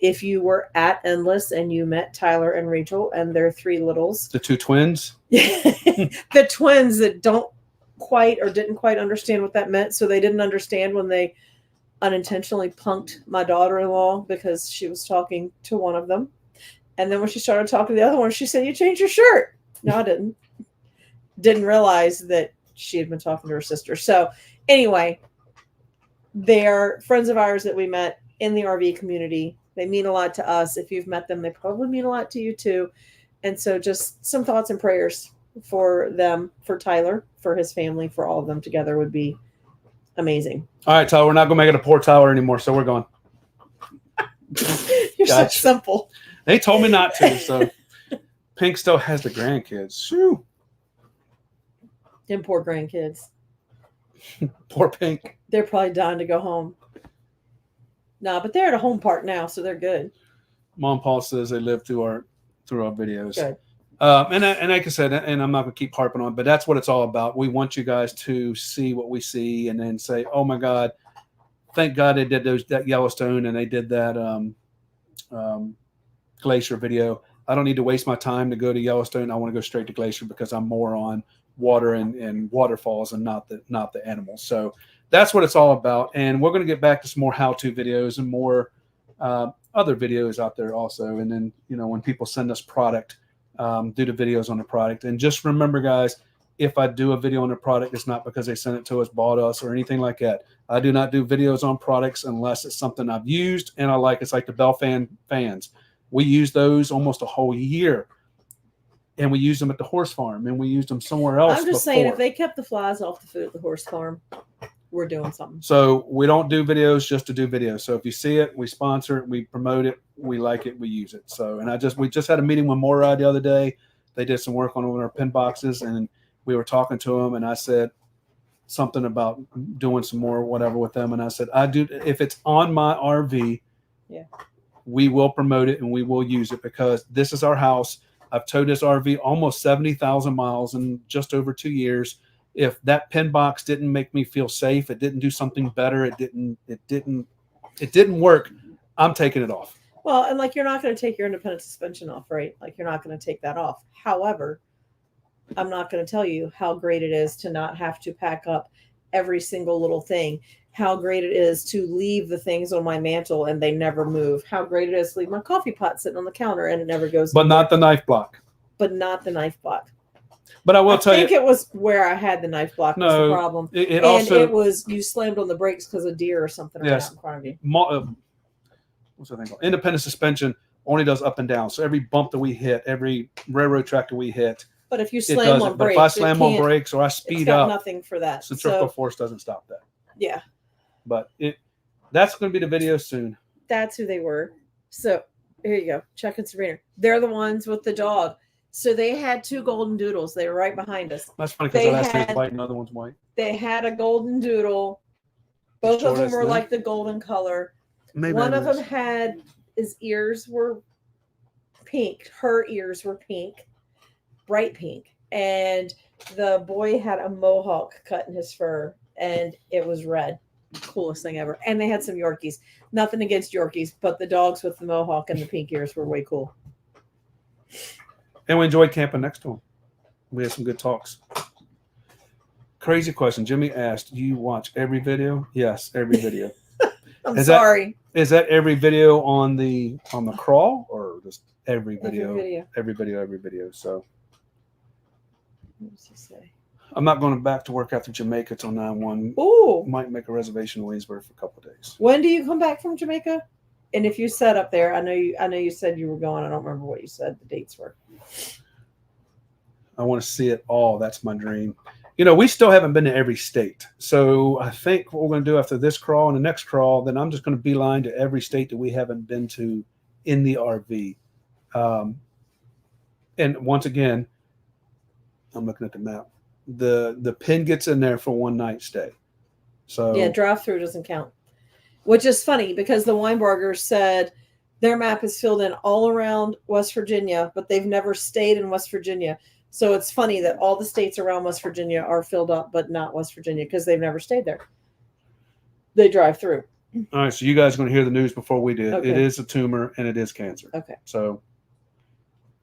if you were at Endless and you met Tyler and Rachel and their 3 littles, The 2 twins. the twins that didn't quite understand what that meant. So they didn't understand when they unintentionally punked my daughter-in-law because she was talking to one of them. And then when she started talking to the other one, she said, "You changed your shirt." No, I didn't. Didn't realize that she had been talking to her sister. So anyway, they're friends of ours that we met in the RV community. They mean a lot to us. If you've met them, they probably mean a lot to you too. And so just some thoughts and prayers for them, for Tyler, for his family, for all of them together would be amazing. All right, Tyler, we're not going to make it a poor Tyler anymore, so we're going. You're so simple. They told me not to, so Pink still has the grandkids. Shoo. Them poor grandkids. Poor Pink. They're probably dying to go home. No, but they're at a home park now, so they're good. Mom Paul says they live through our videos. Good. And like I said, and I'm not going to keep harping on, but that's what it's all about. We want you guys to see what we see and then say, "Oh my God, thank God they did that Yellowstone and they did that Glacier video. I don't need to waste my time to go to Yellowstone. I want to go straight to Glacier because I'm more on water and waterfalls and not the animals." So that's what it's all about. And we're going to get back to some more how-to videos and more other videos out there also. And then, when people send us product, do the videos on the product. And just remember, guys, if I do a video on a product, it's not because they sent it to us, bought us, or anything like that. I do not do videos on products unless it's something I've used and I like. It's like the Bell fans. We use those almost a whole year. And we use them at the horse farm, and we used them somewhere else. I'm just saying, if they kept the flies off the food at the horse farm, we're doing something. So we don't do videos just to do videos. So if you see it, we sponsor it, we promote it, we like it, we use it. So, and we just had a meeting with Morad the other day. They did some work on one of our pin boxes, and we were talking to them, and I said something about doing some more whatever with them. And I said, if it's on my RV, we will promote it and we will use it because this is our house. I've towed this RV almost 70,000 miles in just over 2 years. If that pin box didn't make me feel safe, it didn't do something better, it didn't work, I'm taking it off. Well, and like, you're not going to take your independent suspension off, right? Like, you're not going to take that off. However, I'm not going to tell you how great it is to not have to pack up every single little thing. How great it is to leave the things on my mantle and they never move. How great it is to leave my coffee pot sitting on the counter and it never goes. But not the knife block. But not the knife block. But I will tell you. I think it was where I had the knife block was the problem. It was you slammed on the brakes because a deer or something ran out in front of you. What's the thing called? Independent suspension only does up and down. So every bump that we hit, every railroad track that we hit. But if you slam on brakes. But if I slam on brakes or I speed up. Nothing for that. Centrifugal force doesn't stop that. Yeah. But that's going to be the video soon. That's who they were. So here you go. Chuck and Sabrina. They're the ones with the dog. So they had 2 golden doodles. They were right behind us. That's funny because the last name's white and the other one's white. They had a golden doodle. Both of them were like the golden color. Maybe one of them had his ears were pink. Her ears were pink. Bright pink. And the boy had a mohawk cut in his fur. And it was red. Coolest thing ever. And they had some Yorkies. Nothing against Yorkies, but the dogs with the mohawk and the pink ears were way cool. And we enjoyed camping next to them. We had some good talks. Crazy question. Jimmy asked, "Do you watch every video?" Yes, every video. I'm sorry. Is that every video on the crawl or just every video? Every video. So what does he say? I'm not going back to work after Jamaica till 9/1. Ooh. Might make a reservation in Waynesburg for a couple of days. When do you come back from Jamaica? And if you set up there, I know you said you were going. I don't remember what you said the dates were. I want to see it all. That's my dream. We still haven't been to every state. So I think what we're going to do after this crawl and the next crawl, then I'm just going to beeline to every state that we haven't been to in the RV. And once again, I'm looking at the map. The pin gets in there for 1 night stay. So yeah, drive-through doesn't count. Which is funny because the Weinbergers said their map is filled in all around West Virginia, but they've never stayed in West Virginia. So it's funny that all the states around West Virginia are filled up, but not West Virginia because they've never stayed there. They drive through. All right, so you guys are going to hear the news before we did. Okay. It is a tumor and it is cancer. Okay. So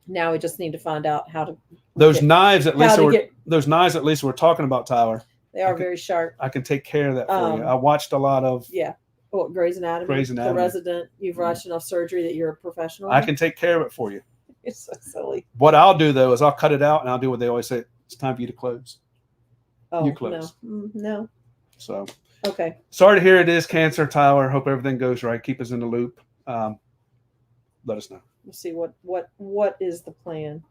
Now we just need to find out how to. those knives, at least those knives, at least we're talking about, Tyler. They are very sharp. I can take care of that for you. I watched a lot of Grey's Anatomy. Grey's Anatomy. The Resident. You've watched enough surgery that you're a professional. I can take care of it for you. It's so silly. What I'll do though is I'll cut it out and I'll do what they always say. It's time for you to close. Oh, you close. No. So okay. Sorry to hear it is cancer, Tyler. Hope everything goes right. Keep us in the loop. Let us know. We'll see what is the plan.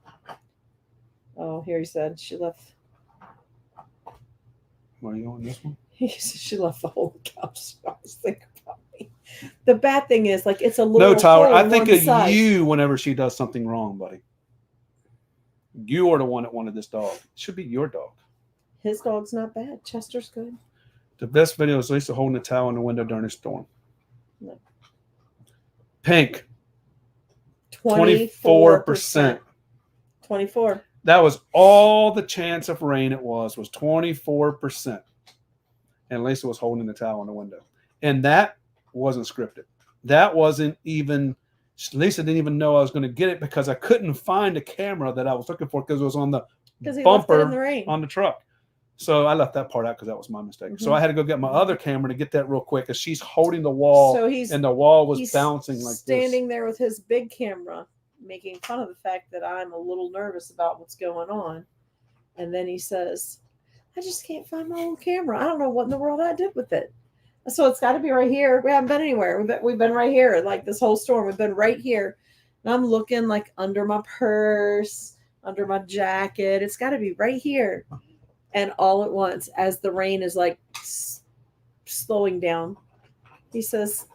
Oh, here he said she left. What are you on this one? He said she left the whole couch. So I was thinking about me. The bad thing is, like, it's a little. No, Tyler. hole I think one of side. you whenever she does something wrong, buddy. You are the one that wanted this dog. It should be your dog. His dog's not bad. Chester's good. The best video is Lisa holding a towel in the window during a storm. No. Pink. 24%. 24. That was all the chance of rain it was 24%. And Lisa was holding the towel in the window. And that wasn't scripted. That wasn't even, Lisa didn't even know I was going to get it because I couldn't find a camera that I was looking for because it was on the bumper in the rain. on the truck. So I left that part out because that was my mistake. So I had to go get my other camera to get that real quick because she's holding the wall and the wall was bouncing like standing there with his big camera, making fun of the fact that I'm a little nervous about what's going on. And then he says, I just can't find my old camera. I don't know what in the world I did with it. So it's got to be right here. We haven't been anywhere. We've been right here. Like this whole storm, we've been right here. And I'm looking like under my purse, under my jacket. It's got to be right here. And all at once, as the rain is like slowing down, he says,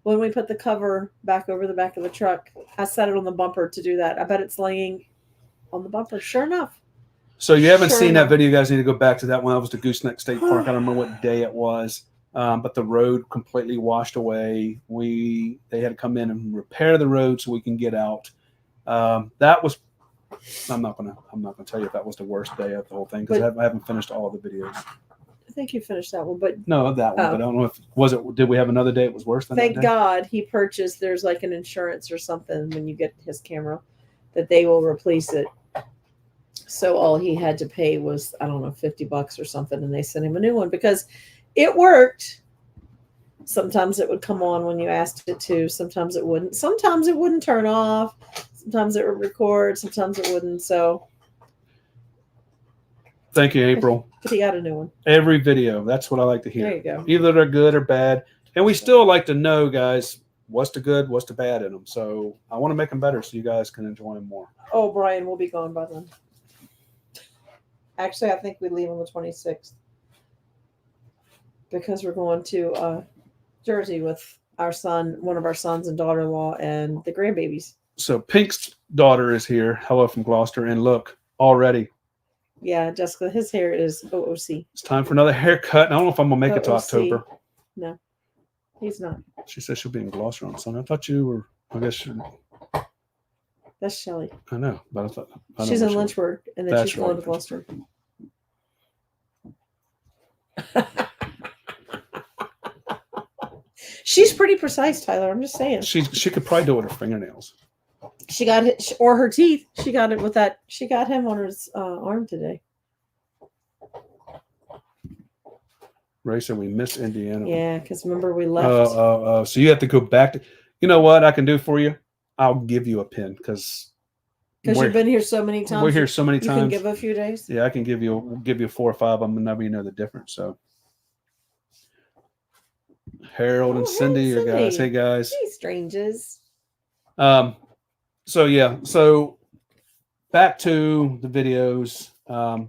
when we put the cover back over the back of the truck, I set it on the bumper to do that. I bet it's laying on the bumper. Sure enough. So you haven't seen that video, you guys need to go back to that one. That was the Gooseneck State Park. I don't remember what day it was, but the road completely washed away. They had to come in and repair the road so we can get out. That was. I'm not gonna tell you if that was the worst day of the whole thing because I haven't finished all the videos. I think you finished that one, but no, that one. But I don't know if did we have another day it was worse than thank that day? God he purchased. There's like an insurance or something when you get his camera that they will replace it. So all he had to pay was, I don't know, $50 or something, and they sent him a new one because it worked. Sometimes it would come on when you asked it to. Sometimes it wouldn't. Sometimes it wouldn't turn off. Sometimes it would record. Sometimes it wouldn't. So thank you, April. But he got a new one. Every video. That's what I like to hear. There you go. Either they're good or bad. And we still like to know, guys, what's the good, what's the bad in them. So I want to make them better so you guys can enjoy them more. Oh, Brian will be gone by then. Actually, I think we leave on the 26th because we're going to Jersey with our son, one of our sons and daughter-in-law, and the grandbabies. So Pink's daughter is here. Hello from Gloucester. And look, already. Yeah, Jessica, his hair is OOC. It's time for another haircut. I don't know if I'm going to make it to OOC. October. No, he's not. She said she'll be in Gloucester on Sunday. I thought you were, I guess. That's Shelly. I know, but I thought. She's in Lynchburg, and then she's going to Gloucester. She's pretty precise, Tyler. I'm just saying. She could probably do it with her fingernails. She got it, or her teeth. She got it with that. She got him on his arm today. Ray said we missed Indiana. Yeah, because remember we left. So you have to go back to. You know what I can do for you? I'll give you a pin because you've been here so many times. We're here so many times. You can give a few days. Yeah, I can give you 4 or 5. I'm never you know the difference. So Harold and Cindy, Cindy. guys. Hey guys. Hey strangers. So yeah. So back to the videos. I'm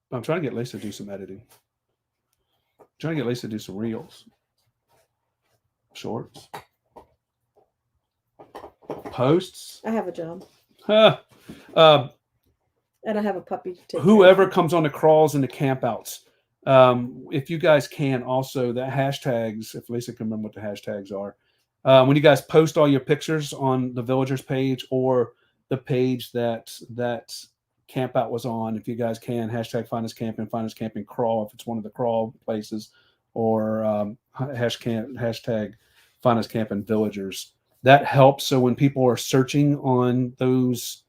trying to get Lisa to do some editing. I'm trying to get Lisa to do some reels, shorts, posts. I have a job. And I have a puppy to take whoever comes on the crawls and the campouts. If you guys can also the hashtags, if Lisa can remember what the hashtags are, when you guys post all your pictures on the villagers page or the page that camp out was on, if you guys can hashtag FindUsCamping, FindUsCampingcrawl if it's one of the crawl places, or hashtag FindUsCamping Villagers. That helps. So when people are searching on those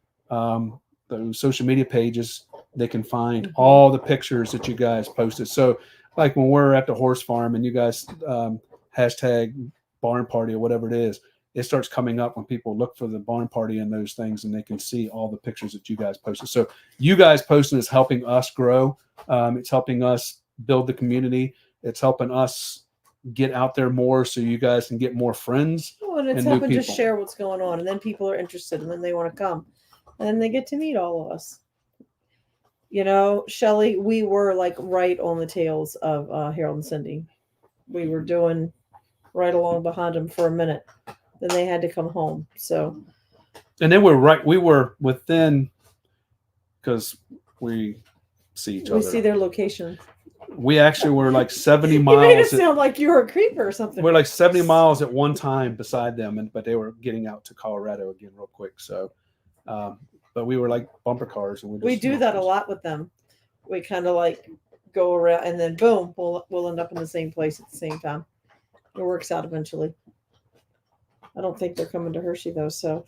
social media pages, they can find all the pictures that you guys posted. So like when we're at the horse farm and you guys hashtag barn party or whatever it is, it starts coming up when people look for the barn party and those things, and they can see all the pictures that you guys posted. So you guys posting is helping us grow. It's helping us build the community. It's helping us get out there more so you guys can get more friends. Oh, and it's helping to share what's going on, and then people are interested, and then they want to come, and then they get to meet all of us. You know, Shelly, we were like right on the tails of Harold and Cindy. We were doing right along behind them for a minute. Then they had to come home. So, and then we were within, because we see each other. We see their location. We actually were like 70 miles. You made it sound like you were a creeper or something. We're like 70 miles at one time beside them, but they were getting out to Colorado again real quick. So, but we were like bumper cars, and we do that a lot with them. We kind of like go around, and then boom, we'll end up in the same place at the same time. It works out eventually. I don't think they're coming to Hershey though, so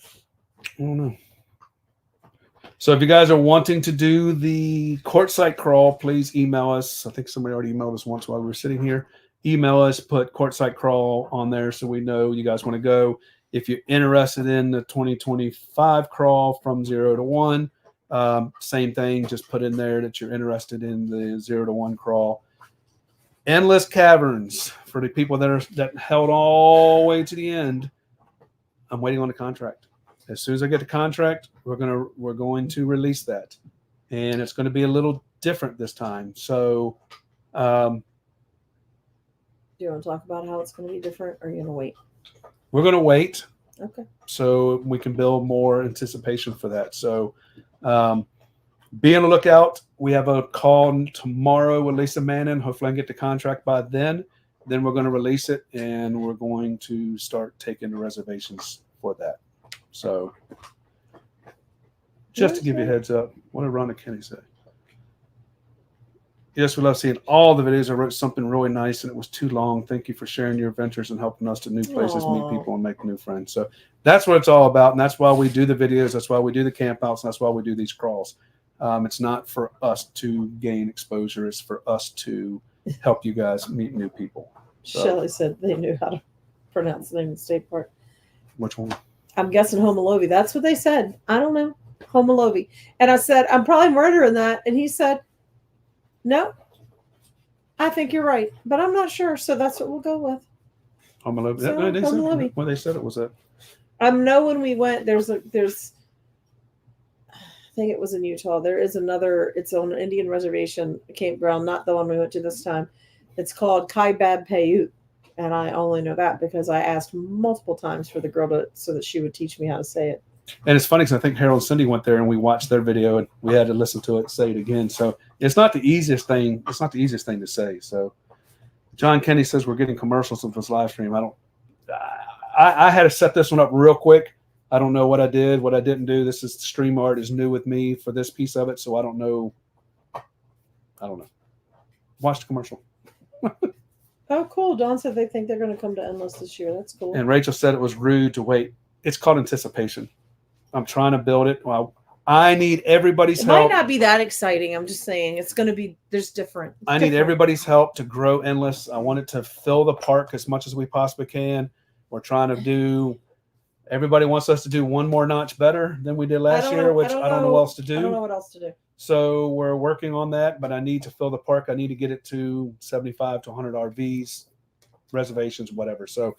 I don't know. So if you guys are wanting to do the quartzsite crawl, please email us. I think somebody already emailed us once while we were sitting here. Email us, put quartzsite crawl on there so we know you guys want to go. If you're interested in the 2025 crawl from 0 to 1, same thing. Just put in there that you're interested in the 0 to 1 crawl. Endless Caverns, for the people that held all the way to the end. I'm waiting on the contract. As soon as I get the contract, we're going to release that, and it's going to be a little different this time. So, do you want to talk about how it's going to be different, or are you going to wait? We're going to wait. Okay. So we can build more anticipation for that. So, be on the lookout. We have a call tomorrow with Lisa Mannon. Hopefully, I can get the contract by then. Then we're going to release it, and we're going to start taking the reservations for that. So, just to give you a heads up, what did Rhonda Kenny say? Yes, we love seeing all the videos. I wrote something really nice, and it was too long. Thank you for sharing your adventures and helping us to new places, meet people, and make new friends. So that's what it's all about, and that's why we do the videos. That's why we do the campouts, and that's why we do these crawls. It's not for us to gain exposure. It's for us to help you guys meet new people. So, Shelly said they knew how to pronounce the name of the state park. Which one? I'm guessing Homolovi. That's what they said. I don't know. Homolovi. And I said, I'm probably murdering that. And he said, no, I think you're right. But I'm not sure. So that's what we'll go with. Homolovi. So, Homolovi. Well, they said it was that. I know when we went, there's I think it was in Utah. There is another, it's on an Indian reservation campground, not the one we went to this time. It's called Kaibab Paiute. And I only know that because I asked multiple times for the girl so that she would teach me how to say it. And it's funny because I think Harold and Cindy went there and we watched their video and we had to listen to it, say it again. So it's not the easiest thing. It's not the easiest thing to say. So John Kenny says we're getting commercials of this live stream. I had to set this one up real quick. I don't know what I did, what I didn't do. This is StreamYard is new with me for this piece of it. So I don't know. Watch the commercial. Oh, cool. Dawn said they think they're going to come to Endless this year. That's cool. And Rachel said it was rude to wait. It's called anticipation. I'm trying to build it. Well, I need everybody's help. It might not be that exciting. I'm just saying it's going to be, there's different. I need everybody's help to grow Endless. I want it to fill the park as much as we possibly can. We're trying to do, everybody wants us to do one more notch better than we did last year, which I don't know what else to do. I don't know what else to do. So we're working on that, but I need to fill the park. I need to get it to 75 to 100 RVs, reservations, whatever. So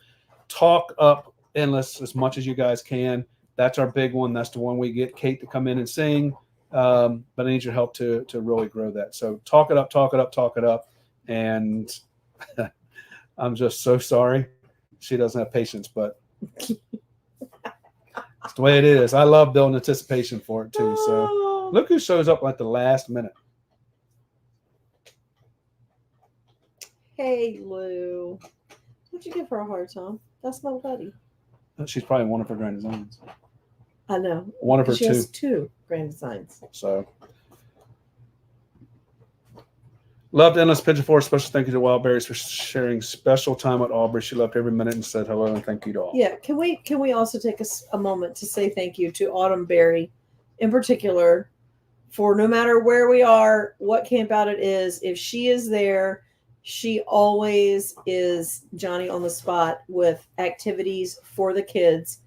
talk up Endless as much as you guys can. That's our big one. That's the one we get Kate to come in and sing. But I need your help to really grow that. So talk it up, talk it up, talk it up. And I'm just so sorry. She doesn't have patience, but it's the way it is. I love building anticipation for it too. So look who shows up at the last minute. Hey, Lou. Don't you give her a hard time? That's my buddy. She's probably one of her grand designs. I know. One of her she has two grand designs. So Loved Endless Pigeon Forest. Special thank you to Wildberries for sharing special time with Aubrey. She loved every minute and said hello and thank you to all. Yeah, can we also take a moment to say thank you to Autumn Berry, in particular, for no matter where we are, what camp out it is, if she is there, she always is Johnny on the spot with activities for the kids.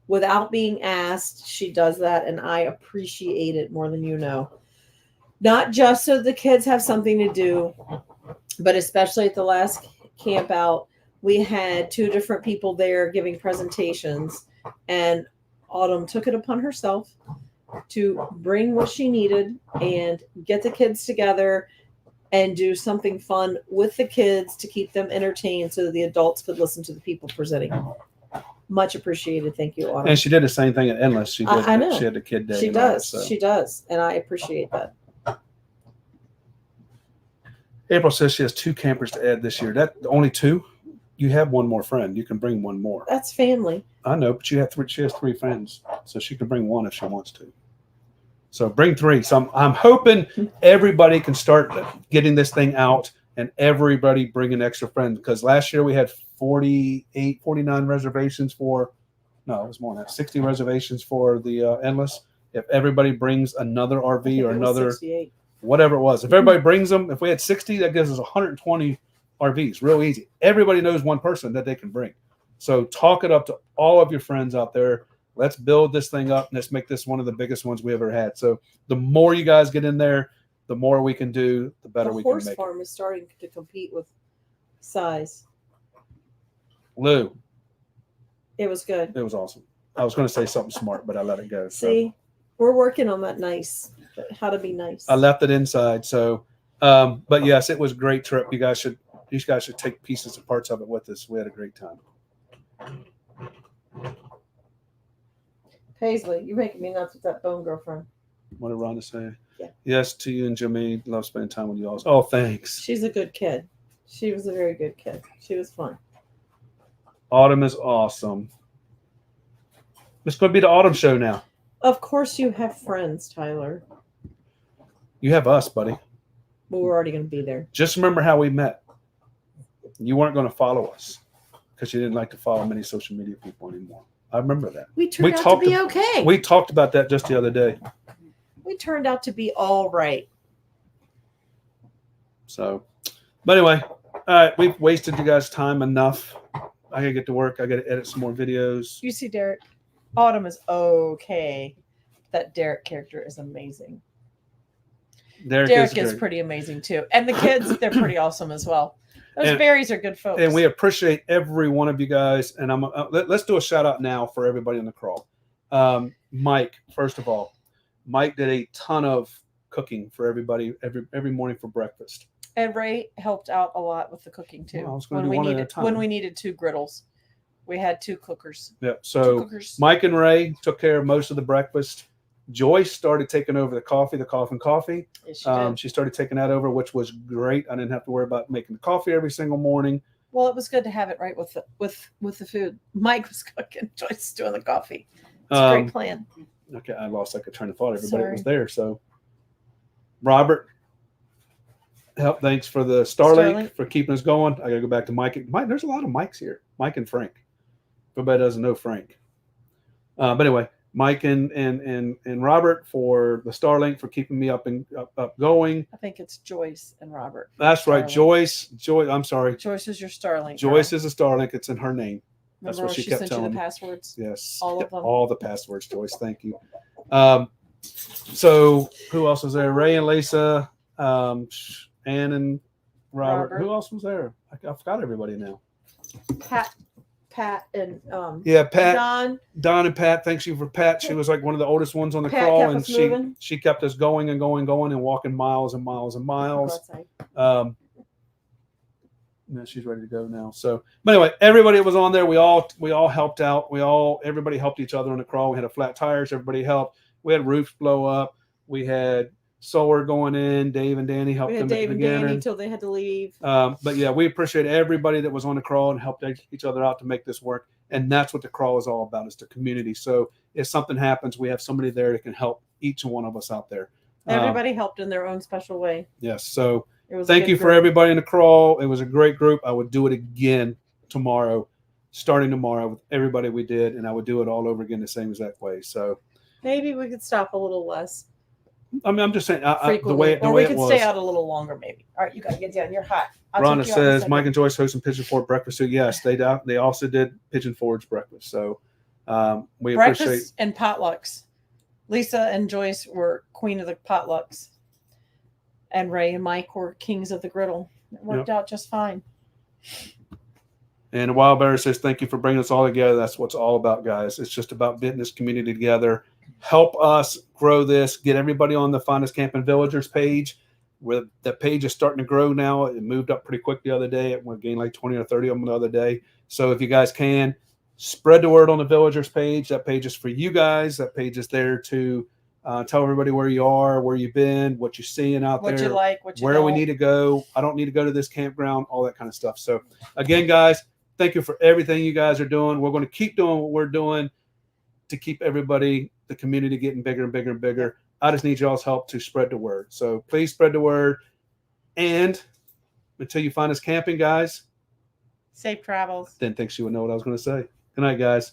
Without being asked, she does that, and I appreciate it more than you know. Not just so the kids have something to do, but especially at the last camp out, we had 2 different people there giving presentations, and Autumn took it upon herself to bring what she needed and get the kids together and do something fun with the kids to keep them entertained so that the adults could listen to the people presenting. Much appreciated. Thank you, Autumn. And she did the same thing at Endless. She did. I know. She had the kid day. She does. She does. And I appreciate that. April says she has 2 campers to add this year. That only 2? You have one more friend. You can bring one more. That's family. I know, but you have 3. She has 3 friends, so she can bring one if she wants to. So bring 3. So I'm hoping everybody can start getting this thing out and everybody bring an extra friend, because last year we had 49 reservations for. No, it was more than that. 60 reservations for the Endless. If everybody brings another RV or another. 68. Whatever it was. If everybody brings them, if we had 60, that gives us 120 RVs. Real easy. Everybody knows one person that they can bring. So talk it up to all of your friends out there. Let's build this thing up and let's make this one of the biggest ones we ever had. So the more you guys get in there, the more we can do, the better we can make it. The horse farm is starting to compete with size. Lou. It was good. It was awesome. I was going to say something smart, but I let it go. See, we're working on that nice. How to be nice. I left it inside. So, but yes, it was a great trip. You guys should take pieces and parts of it with us. We had a great time. Paisley, you're making me nuts with that bone girlfriend. What did Rhonda say? Yeah. Yes to you and Jimmy. Love spending time with you all. Oh, thanks. She's a good kid. She was a very good kid. She was fun. Autumn is awesome. It's going to be the Autumn show now. Of course you have friends, Tyler. You have us, buddy. But we're already going to be there. Just remember how we met. You weren't going to follow us because you didn't like to follow many social media people anymore. I remember that. We turned out to be okay. We talked about that just the other day. We turned out to be all right. So, but anyway, all right, we've wasted you guys' time enough. I got to get to work. I got to edit some more videos. You see, Derek? Autumn is okay. That Derek character is amazing. Derek is pretty amazing too. And the kids, they're pretty awesome as well. Those berries are good folks. And we appreciate every one of you guys. And let's do a shout out now for everybody in the crawl. Mike, first of all, Mike did a ton of cooking for everybody every morning for breakfast. And Ray helped out a lot with the cooking too. Well, I was going to do one at a time. When we needed 2 griddles, we had 2 cookers. Yeah. So Mike and Ray took care of most of the breakfast. Joyce started taking over the coffee. Yes, she did. She started taking that over, which was great. I didn't have to worry about making the coffee every single morning. Well, it was good to have it right with the food. Mike was cooking, Joyce was doing the coffee. It's a great plan. Okay, I lost like a train of thought. Everybody was there. So Robert, thanks for the Starlink for keeping us going. I gotta go back to Mike. There's a lot of Mikes here. Mike and Frank. Everybody doesn't know Frank. But anyway, Mike and Robert for the Starlink for keeping me up going. I think it's Joyce and Robert. That's right, Joyce. I'm sorry. Joyce is your Starlink. Joyce is a Starlink. It's in her name. That's Remember what she sent kept telling you the me. Passwords? Yes, all of them. All the passwords, Joyce. Thank you. So who else was there? Ray and Lisa, Ann and Robert. Who else was there? I forgot everybody now. Pat and Pat, Don and Pat. Thanks you for Pat. She was like one of the oldest ones on the crawl, and she kept us going and walking miles and miles and miles. No, she's ready to go now. So, but anyway, everybody that was on there, we all helped out. Everybody helped each other on the crawl. We had a flat tires. Everybody helped. We had roofs blow up. We had solar going in. Dave and Danny helped them. Dave and Danny until they had to leave. But yeah, we appreciate everybody that was on the crawl and helped each other out to make this work. And that's what the crawl is all about, is the community. So if something happens, we have somebody there that can help each one of us out there. Everybody helped in their own special way. Yes. So It was. Thank you for everybody in the crawl. It was a great group. I would do it again tomorrow, starting tomorrow with everybody we did, and I would do it all over again the same exact way. So maybe we could stop a little less. I mean, I'm just saying frequently, the way we could stay out a little longer, maybe. All right, you got to get down. You're hot. Rhonda says Mike and Joyce hosting Pigeon Forge breakfast. So yes, they also did Pigeon Forge breakfast. So we breakfast and potlucks. Lisa and Joyce were queen of the potlucks, and Ray and Mike were kings of the griddle. It worked out just fine. And Wild Bear says, thank you for bringing us all together. That's what it's all about, guys. It's just about getting this community together. Help us grow this. Get everybody on the Find Us Camping Villagers page. Where the page is starting to grow now. It moved up pretty quick the other day. It went gained like 20 or 30 of them the other day. So if you guys can, spread the word on the Villagers page. That page is for you guys. That page is there to tell everybody where you are, where you've been, what you're seeing out there, what you like, what you where don't. we need to go. I don't need to go to this campground, all that kind of stuff. So again, guys, thank you for everything you guys are doing. We're going to keep doing what we're doing to keep everybody, the community, getting bigger and bigger and bigger. I just need y'all's help to spread the word. So please spread the word. And until you find us camping, guys. Safe travels. Didn't think she would know what I was going to say. Good night, guys.